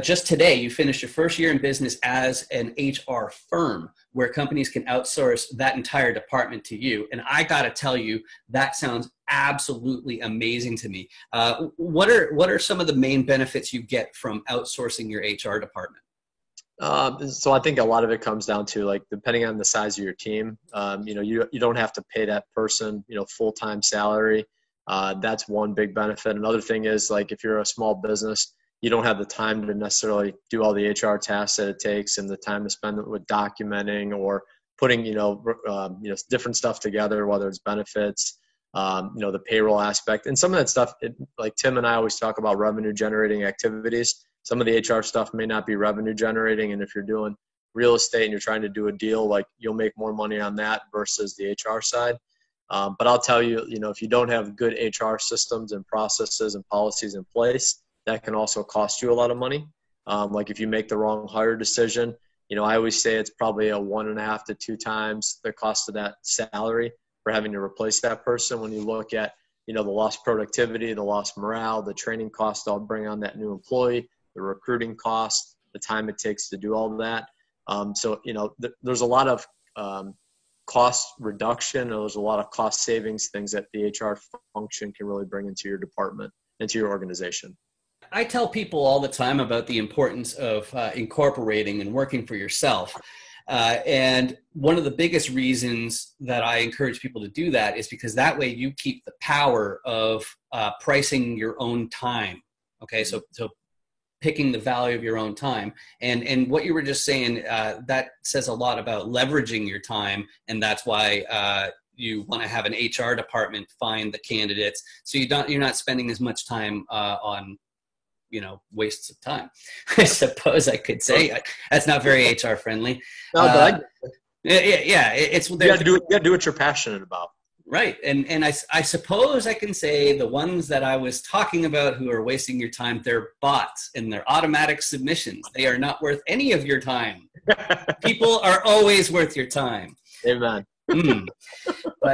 Just today, you finished your first year in business as an HR firm where companies can outsource that entire department to you. And I got to tell you, that sounds absolutely amazing to me. What are some of the main benefits you get from outsourcing your HR department? So I think a lot of it comes down to, like, depending on the size of your team, you don't have to pay that person, full-time salary. That's one big benefit. Another thing is, like, if you're a small business, you don't have the time to necessarily do all the HR tasks that it takes and the time to spend with documenting or putting, different stuff together, whether it's benefits, the payroll aspect. And some of that stuff, like Tim and I always talk about revenue generating activities. Some of the HR stuff may not be revenue generating. And if you're doing real estate and you're trying to do a deal, like, you'll make more money on that versus the HR side. But I'll tell you, if you don't have good HR systems and processes and policies in place, that can also cost you a lot of money. Like if you make the wrong hire decision, I always say it's probably a 1.5 to 2 times the cost of that salary for having to replace that person. When you look at, the lost productivity, the lost morale, the training cost I'll bring on that new employee, the recruiting cost, the time it takes to do all of that. So, there's a lot of cost reduction. There's a lot of cost savings things that the HR function can really bring into your department, into your organization. I tell people all the time about the importance of incorporating and working for yourself. And one of the biggest reasons that I encourage people to do that is because that way you keep the power of pricing your own time. Okay, so picking the value of your own time. And what you were just saying, that says a lot about leveraging your time. And that's why you want to have an HR department find the candidates. So you're not spending as much time on, wastes of time, I suppose I could say. That's not very HR friendly. No, but it's you got to do what you're passionate about. Right. And I suppose I can say the ones that I was talking about who are wasting your time, they're bots and they're automatic submissions. They are not worth any of your time. People are always worth your time. Amen.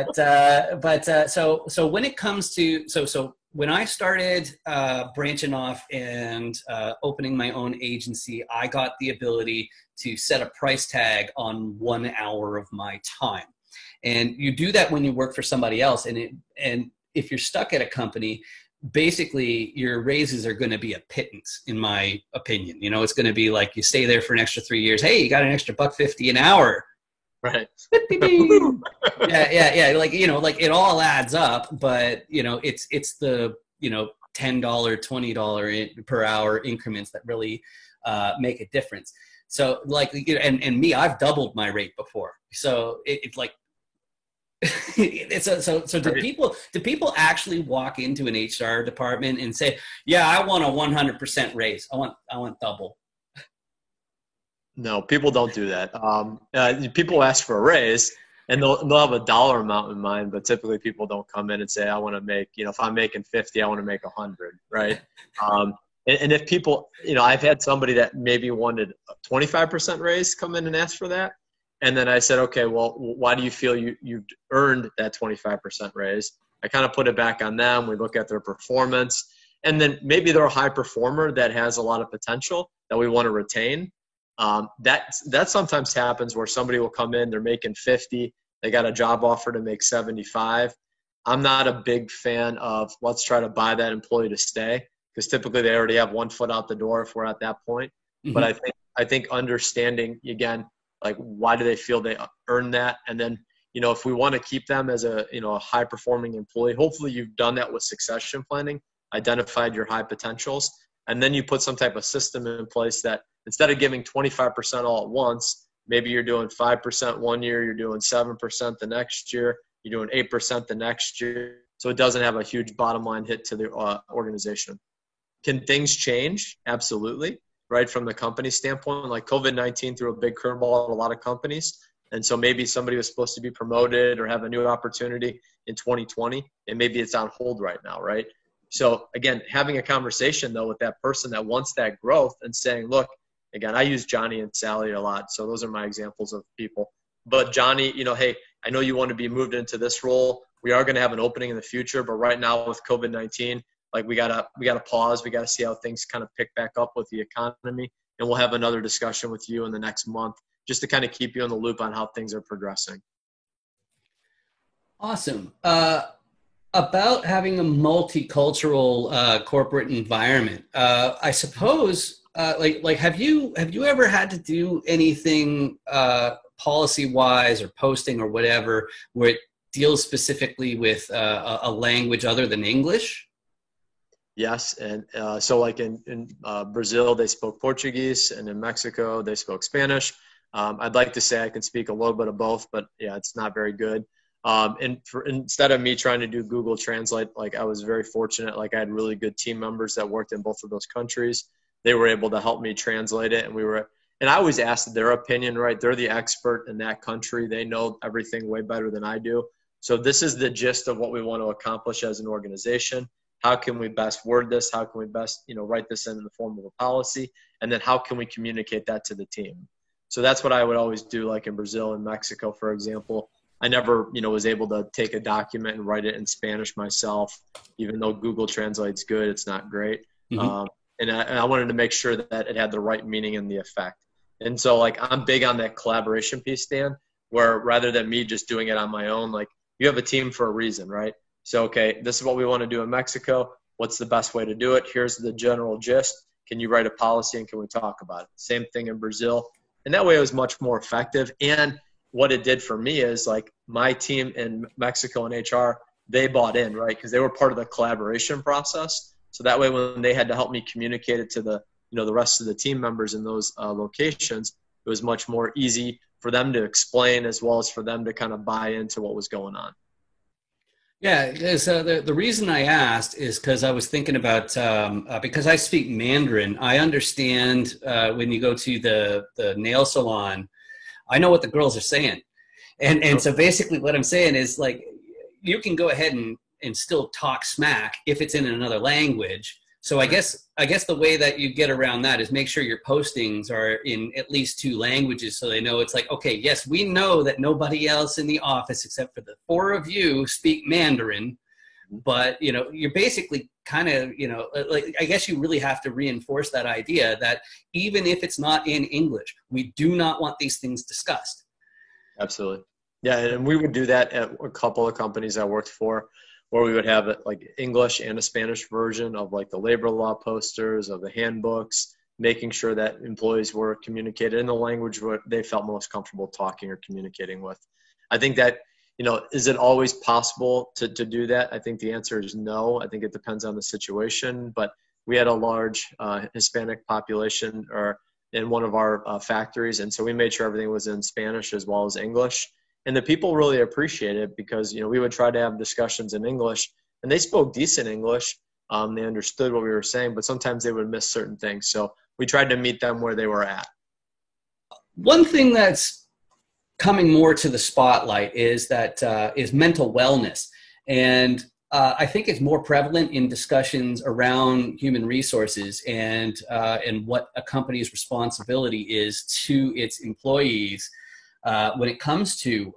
So when it comes to, so when I started branching off and opening my own agency, I got the ability to set a price tag on 1 hour of my time. And you do that when you work for somebody else. And if you're stuck at a company, basically your raises are going to be a pittance, in my opinion. It's going to be like you stay there for an extra 3 years. Hey, you got an extra $1.50 an hour. Right. Yeah. Like it all adds up, but it's the $10, $20 per hour increments that really make a difference. So like, and me, I've doubled my rate before. So it's like, So do people actually walk into an HR department and say, yeah, I want a 100% raise. I want double. No, people don't do that. People ask for a raise, and they'll have a dollar amount in mind, but typically people don't come in and say, I want to make, if I'm making 50, I want to make 100, right? And if people, I've had somebody that maybe wanted a 25% raise come in and ask for that. And then I said, okay, well, why do you feel you've earned that 25% raise? I kind of put it back on them. We look at their performance. And then maybe they're a high performer that has a lot of potential that we want to retain. That sometimes happens where somebody will come in, they're making 50, they got a job offer to make 75. I'm not a big fan of let's try to buy that employee to stay, because typically they already have one foot out the door if we're at that point. Mm-hmm. But I think understanding, again, like, why do they feel they earn that? And then, if we want to keep them as a high performing employee, hopefully you've done that with succession planning, identified your high potentials, and then you put some type of system in place that instead of giving 25% all at once, maybe you're doing 5% one year, you're doing 7% the next year, you're doing 8% the next year. So it doesn't have a huge bottom line hit to the organization. Can things change? Absolutely. Right, from the company standpoint, like COVID-19 threw a big curveball at a lot of companies. And so maybe somebody was supposed to be promoted or have a new opportunity in 2020, and maybe it's on hold right now, right? So again, having a conversation though with that person that wants that growth and saying, look, again, I use Johnny and Sally a lot, so those are my examples of people. But Johnny, hey, I know you want to be moved into this role. We are going to have an opening in the future, but right now with COVID-19, like we gotta pause. We gotta see how things kind of pick back up with the economy, and we'll have another discussion with you in the next month just to kind of keep you in the loop on how things are progressing. Awesome. About having a multicultural corporate environment, I suppose. Have you ever had to do anything policy wise or posting or whatever where it deals specifically with a language other than English? Yes, and so like in Brazil, they spoke Portuguese, and in Mexico, they spoke Spanish. I'd like to say I can speak a little bit of both, but yeah, it's not very good. Instead of me trying to do Google Translate, like I was very fortunate, like I had really good team members that worked in both of those countries. They were able to help me translate it, and I always asked their opinion, right? They're the expert in that country. They know everything way better than I do. So this is the gist of what we want to accomplish as an organization. How can we best word this? How can we best, write this in the form of a policy? And then how can we communicate that to the team? So that's what I would always do, like in Brazil and Mexico, for example. I never, was able to take a document and write it in Spanish myself, even though Google Translate's good, it's not great. Mm-hmm. And I wanted to make sure that it had the right meaning and the effect. And so, like, I'm big on that collaboration piece, Dan, where rather than me just doing it on my own, like, you have a team for a reason, right? So, okay, this is what we want to do in Mexico. What's the best way to do it? Here's the general gist. Can you write a policy and can we talk about it? Same thing in Brazil. And that way it was much more effective. And what it did for me is, like, my team in Mexico and HR, they bought in, right? Because they were part of the collaboration process. So that way when they had to help me communicate it to the rest of the team members in those locations, it was much more easy for them to explain as well as for them to kind of buy into what was going on. Yeah, so the reason I asked is because I was thinking about, because I speak Mandarin, I understand when you go to the nail salon, I know what the girls are saying. And so basically what I'm saying is, like, you can go ahead and still talk smack if it's in another language. So I guess the way that you get around that is make sure your postings are in at least 2 languages, so they know it's like, okay, yes, we know that nobody else in the office except for the 4 of you speak Mandarin, but you're basically kind of, like, I guess you really have to reinforce that idea that even if it's not in English, we do not want these things discussed. Absolutely. Yeah, and we would do that at a couple of companies I worked for, where we would have it like English and a Spanish version of, like, the labor law posters, of the handbooks, making sure that employees were communicated in the language where they felt most comfortable talking or communicating with. I think that, is it always possible to do that? I think the answer is no. I think it depends on the situation, but we had a large Hispanic population in one of our factories, and so we made sure everything was in Spanish as well as English. And the people really appreciate it because, we would try to have discussions in English, and they spoke decent English. They understood what we were saying, but sometimes they would miss certain things. So we tried to meet them where they were at. One thing that's coming more to the spotlight is mental wellness. And I think it's more prevalent in discussions around human resources and what a company's responsibility is to its employees when it comes to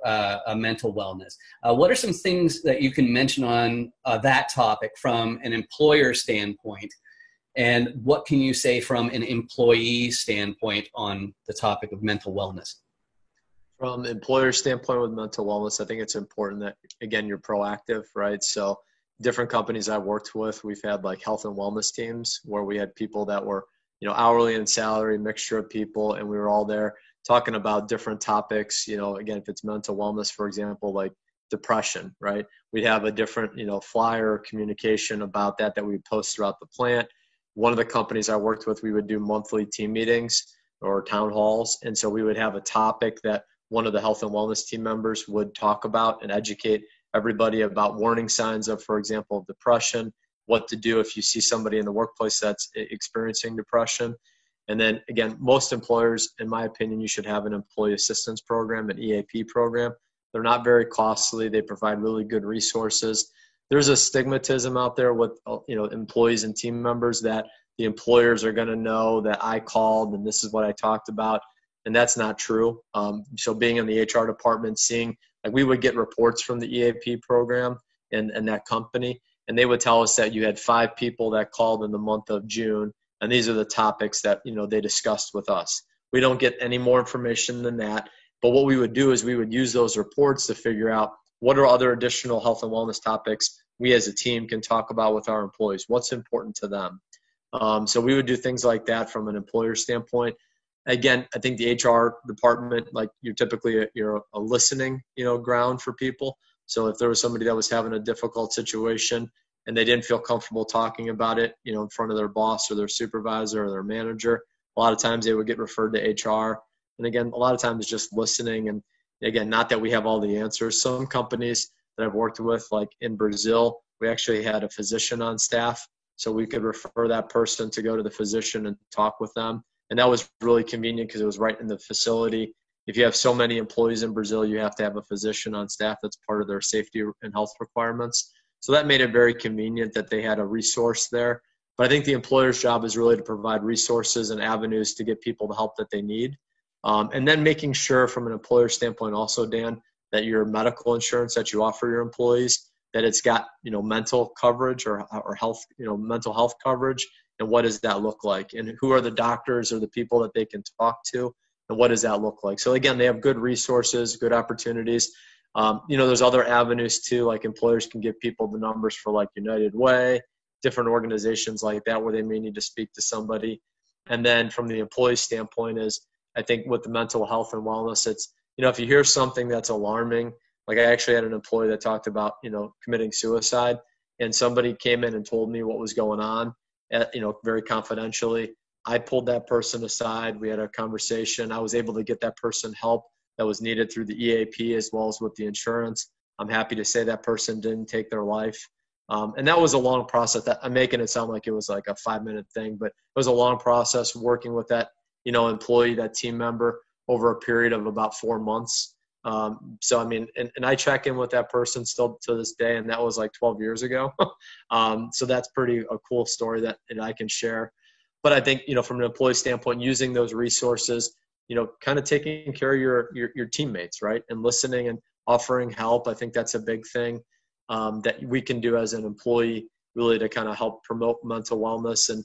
mental wellness. What are some things that you can mention on that topic from an employer standpoint? And what can you say from an employee standpoint on the topic of mental wellness? From an employer standpoint with mental wellness, I think it's important that, again, you're proactive, right? So different companies I've worked with, we've had like health and wellness teams where we had people that were, hourly and salary, mixture of people, and we were all there talking about different topics. Again, if it's mental wellness, for example, like depression, right? We'd have a different, flyer communication about that we would post throughout the plant. One of the companies I worked with, we would do monthly team meetings or town halls. And so we would have a topic that one of the health and wellness team members would talk about and educate everybody about warning signs of, for example, depression, what to do if you see somebody in the workplace that's experiencing depression. And then again, most employers, in my opinion, you should have an employee assistance program, an EAP program. They're not very costly. They provide really good resources. There's a stigmatism out there with, employees and team members that the employers are going to know that I called and this is what I talked about. And that's not true. So being in the HR department, seeing, like, we would get reports from the EAP program and that company, and they would tell us that you had 5 people that called in the month of June. And these are the topics that, they discussed with us. We don't get any more information than that. But what we would do is we would use those reports to figure out what are other additional health and wellness topics we as a team can talk about with our employees, what's important to them. So we would do things like that from an employer standpoint. Again, I think the HR department, like, you're a listening, ground for people. So if there was somebody that was having a difficult situation and they didn't feel comfortable talking about it, in front of their boss or their supervisor or their manager, a lot of times they would get referred to HR. And again, a lot of times it's just listening. And again, not that we have all the answers. Some companies that I've worked with, like in Brazil, we actually had a physician on staff. So we could refer that person to go to the physician and talk with them. And that was really convenient because it was right in the facility. If you have so many employees in Brazil, you have to have a physician on staff. That's part of their safety and health requirements. So that made it very convenient that they had a resource there. But I think the employer's job is really to provide resources and avenues to get people the help that they need. And then making sure from an employer standpoint also, Dan, that your medical insurance that you offer your employees, that it's got, mental coverage or health, mental health coverage. And what does that look like? And who are the doctors or the people that they can talk to? And what does that look like? So again, they have good resources, good opportunities. There's other avenues too, like employers can give people the numbers for like United Way, different organizations like that where they may need to speak to somebody. And then from the employee standpoint is, I think with the mental health and wellness, it's, if you hear something that's alarming, like I actually had an employee that talked about, committing suicide, and somebody came in and told me what was going on, very confidentially. I pulled that person aside. We had a conversation. I was able to get that person help that was needed through the EAP as well as with the insurance. I'm happy to say that person didn't take their life. And that was a long process. That I'm making it sound like it was like a 5-minute thing, but it was a long process working with that, employee, that team member over a period of about 4 months. So, I mean, and I check in with that person still to this day, and that was like 12 years ago. So that's a cool story that I can share. But I think, from an employee standpoint, using those resources, kind of taking care of your teammates, right? And listening and offering help. I think that's a big thing that we can do as an employee, really to kind of help promote mental wellness. And,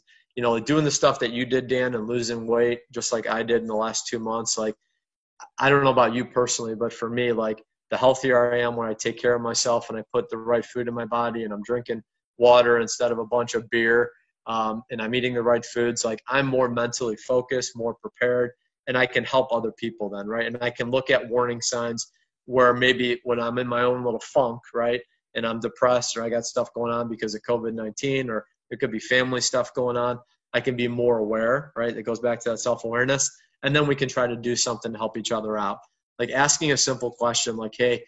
doing the stuff that you did, Dan, and losing weight, just like I did in the last 2 months, like, I don't know about you personally, but for me, like, the healthier I am when I take care of myself and I put the right food in my body and I'm drinking water instead of a bunch of beer, and I'm eating the right foods, like, I'm more mentally focused, more prepared, and I can help other people then, right? And I can look at warning signs where maybe when I'm in my own little funk, right, and I'm depressed or I got stuff going on because of COVID-19, or it could be family stuff going on, I can be more aware, right? It goes back to that self-awareness. And then we can try to do something to help each other out. Like asking a simple question like, hey,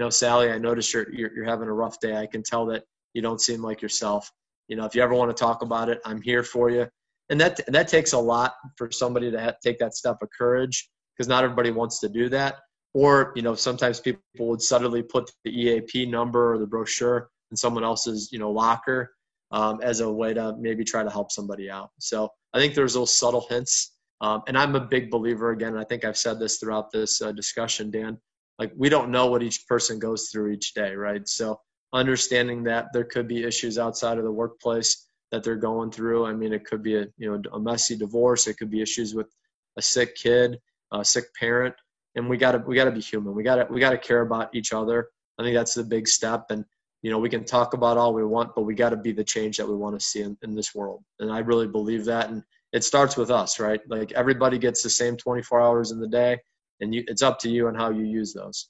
Sally, I noticed you're having a rough day. I can tell that you don't seem like yourself. If you ever want to talk about it, I'm here for you. And that takes a lot for somebody to take that step of courage, because not everybody wants to do that. Or, sometimes people would suddenly put the EAP number or the brochure in someone else's, locker as a way to maybe try to help somebody out. So I think there's those subtle hints. And I'm a big believer, again, I think I've said this throughout this discussion, Dan, like we don't know what each person goes through each day, right? So understanding that there could be issues outside of the workplace that they're going through. I mean, it could be a messy divorce. It could be issues with a sick kid, a sick parent, and we gotta be human. We gotta care about each other. I think that's the big step. And we can talk about all we want, but we got to be the change that we want to see in this world. And I really believe that. And it starts with us, right? Like everybody gets the same 24 hours in the day, and it's up to you and how you use those.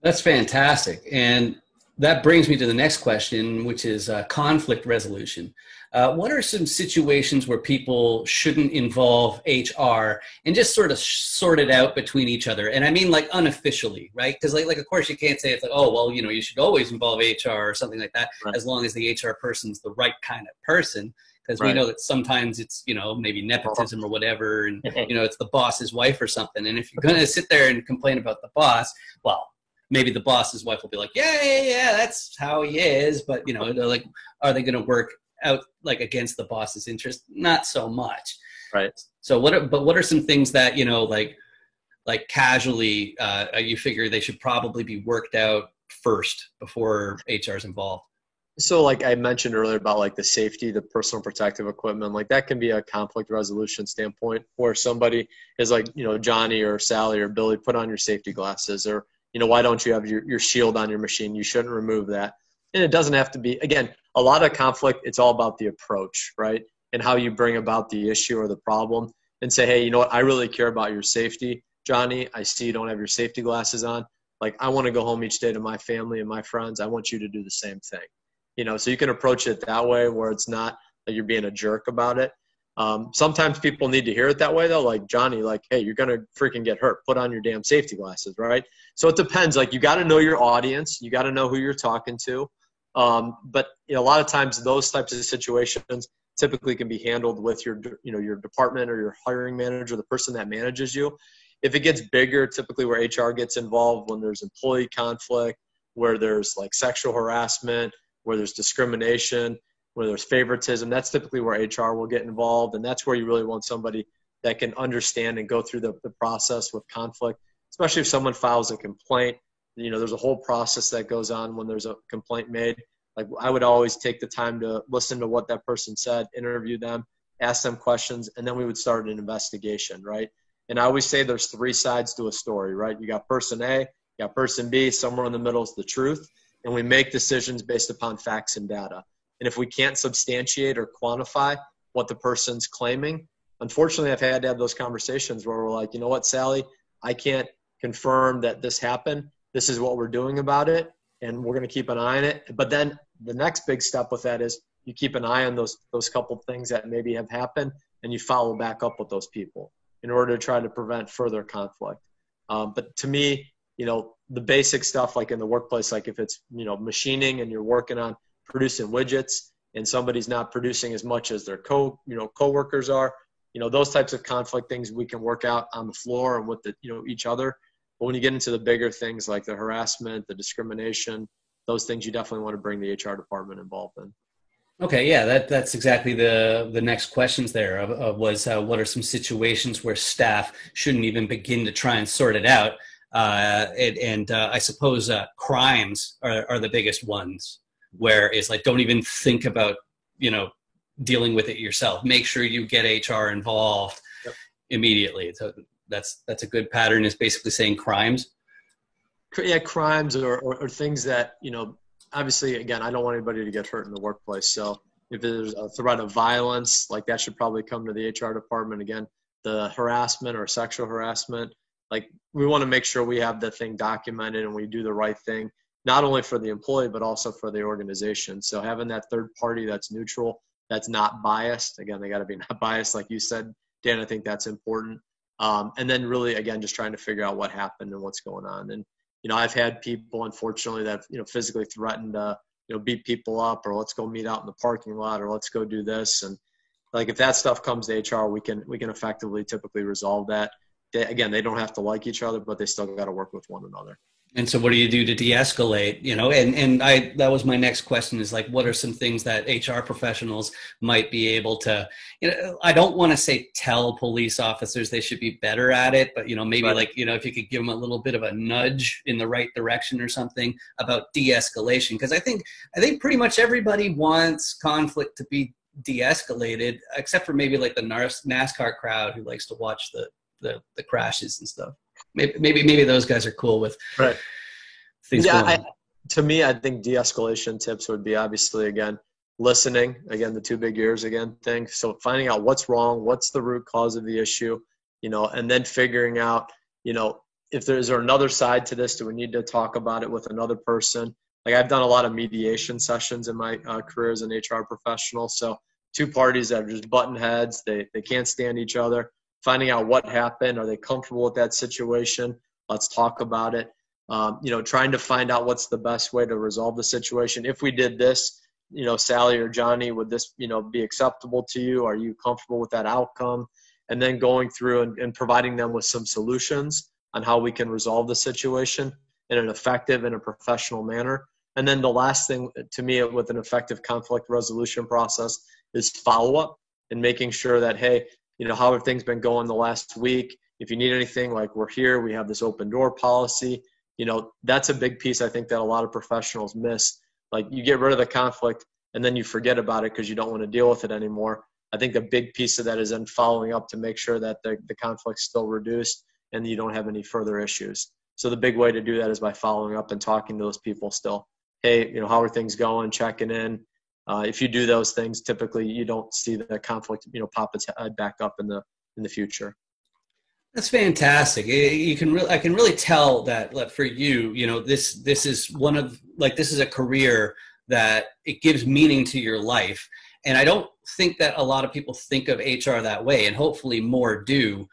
That's fantastic. And that brings me to the next question, which is conflict resolution. What are some situations where people shouldn't involve HR and just sort of sort it out between each other? And I mean, like unofficially, right? Because like of course you can't say it's like, oh, well, you should always involve HR or something like that, right, as long as the HR person's the right kind of person. Because we know that sometimes it's, maybe nepotism or whatever, and, it's the boss's wife or something. And if you're going to sit there and complain about the boss, well, maybe the boss's wife will be like, yeah, that's how he is. But, they're like, are they going to work out like against the boss's interest? Not so much. Right. So what are some things that, like casually, you figure they should probably be worked out first before HR is involved? So like I mentioned earlier about like the safety, the personal protective equipment, like that can be a conflict resolution standpoint where somebody is like, Johnny or Sally or Billy, put on your safety glasses, or, why don't you have your shield on your machine? You shouldn't remove that. And it doesn't have to be, again, a lot of conflict, it's all about the approach, right? And how you bring about the issue or the problem and say, hey, you know what? I really care about your safety, Johnny. I see you don't have your safety glasses on. Like, I want to go home each day to my family and my friends. I want you to do the same thing. So you can approach it that way where it's not that you're being a jerk about it. Sometimes people need to hear it that way though. Like Johnny, like, hey, you're going to freaking get hurt. Put on your damn safety glasses, right? So it depends. Like you got to know your audience. You got to know who you're talking to. But a lot of times those types of situations typically can be handled with your department or your hiring manager, the person that manages you. If it gets bigger, typically where HR gets involved, when there's employee conflict, where there's like sexual harassment, where there's discrimination, where there's favoritism, that's typically where HR will get involved. And that's where you really want somebody that can understand and go through the process with conflict, especially if someone files a complaint. There's a whole process that goes on when there's a complaint made. Like I would always take the time to listen to what that person said, interview them, ask them questions, and then we would start an investigation, right? And I always say there's three sides to a story, right? You got person A, you got person B, somewhere in the middle is the truth. And we make decisions based upon facts and data. And if we can't substantiate or quantify what the person's claiming, unfortunately, I've had to have those conversations where we're like, you know what, Sally, I can't confirm that this happened. This is what we're doing about it, and we're going to keep an eye on it. But then the next big step with that is you keep an eye on those couple of things that maybe have happened, and you follow back up with those people in order to try to prevent further conflict. But to me, the basic stuff like in the workplace, like if it's, machining and you're working on producing widgets and somebody's not producing as much as their coworkers are, those types of conflict things we can work out on the floor and with each other. But when you get into the bigger things like the harassment, the discrimination, those things you definitely want to bring the HR department involved in. Okay, yeah, that's exactly the next questions there was what are some situations where staff shouldn't even begin to try and sort it out? I suppose crimes are the biggest ones, where it's like, don't even think about, dealing with it yourself. Make sure you get HR involved immediately. So that's a good pattern, is basically saying crimes. Yeah, crimes or things that, obviously, again, I don't want anybody to get hurt in the workplace. So if there's a threat of violence, like that should probably come to the HR department. Again, the harassment or sexual harassment, like we want to make sure we have the thing documented and we do the right thing, not only for the employee, but also for the organization. So having that third party that's neutral, that's not biased. Again, they got to be not biased. Like you said, Dan, I think that's important. And then really, again, just trying to figure out what happened and what's going on. And, I've had people, unfortunately, that, physically threatened to, beat people up, or let's go meet out in the parking lot, or let's go do this. And like, if that stuff comes to HR, we can effectively typically resolve that. They don't have to like each other, but they still got to work with one another. And so what do you do to de-escalate, that was my next question, is like, what are some things that HR professionals might be able to, I don't want to say tell police officers they should be better at it, but, maybe right. If you could give them a little bit of a nudge in the right direction or something about de-escalation. Because I think pretty much everybody wants conflict to be de-escalated, except for maybe like the NASCAR crowd who likes to watch the crashes and stuff. Maybe those guys are cool with right. things going on. To me, I think de-escalation tips would be, obviously, again, listening, again, the 2 big ears again thing. So finding out what's wrong, what's the root cause of the issue, and then figuring out, if there's another side to this, do we need to talk about it with another person? Like, I've done a lot of mediation sessions in my career as an HR professional. So 2 parties that are just button heads, they can't stand each other. Finding out what happened. Are they comfortable with that situation? Let's talk about it. Trying to find out what's the best way to resolve the situation. If we did this, Sally or Johnny, would this, be acceptable to you? Are you comfortable with that outcome? And then going through and providing them with some solutions on how we can resolve the situation in an effective and a professional manner. And then the last thing to me with an effective conflict resolution process is follow-up and making sure that, hey, how have things been going the last week? If you need anything, like, we're here, we have this open door policy. That's a big piece I think that a lot of professionals miss. Like, you get rid of the conflict and then you forget about it because you don't want to deal with it anymore. I think a big piece of that is then following up to make sure that the conflict's still reduced and you don't have any further issues. So the big way to do that is by following up and talking to those people still. Hey, how are things going? Checking in. If you do those things, typically you don't see the conflict, pop its head back up in the future. That's fantastic. I can really tell that for you, this is this is a career that it gives meaning to your life. And I don't think that a lot of people think of HR that way, and hopefully more do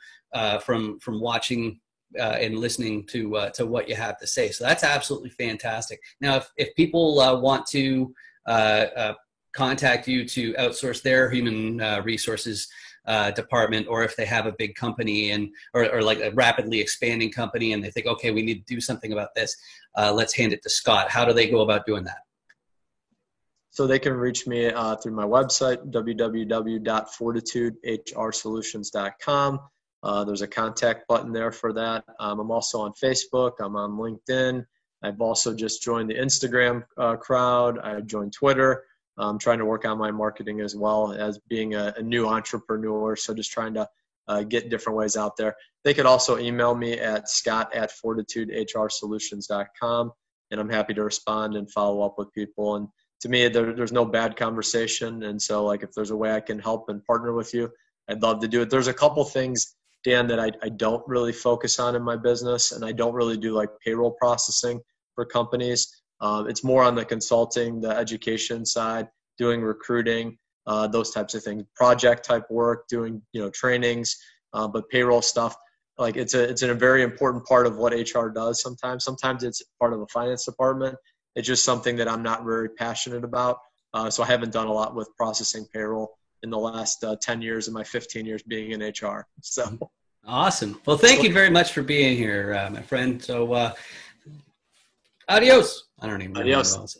from watching and listening to what you have to say. So that's absolutely fantastic. Now, if people want to contact you to outsource their human resources department, or if they have a big company or like a rapidly expanding company and they think, okay, we need to do something about this, let's hand it to Scott. How do they go about doing that? So they can reach me through my website, www.fortitudeHRsolutions.com. There's a contact button there for that. I'm also on Facebook. I'm on LinkedIn. I've also just joined the Instagram crowd. I joined Twitter. I'm trying to work on my marketing as well as being a new entrepreneur. So just trying to get different ways out there. They could also email me at scott@fortitudeHRsolutions.com, and I'm happy to respond and follow up with people. And to me, there's no bad conversation. And so, like, if there's a way I can help and partner with you, I'd love to do it. There's a couple things, Dan, that I don't really focus on in my business, and I don't really do like payroll processing for companies. It's more on the consulting, the education side, doing recruiting, those types of things, project type work, doing trainings, but payroll stuff. Like it's a very important part of what HR does. Sometimes it's part of the finance department. It's just something that I'm not very passionate about. So I haven't done a lot with processing payroll in the last 10 years of my 15 years being in HR. So awesome. Well, thank you very much for being here, my friend. So adios. I don't even know. Adios.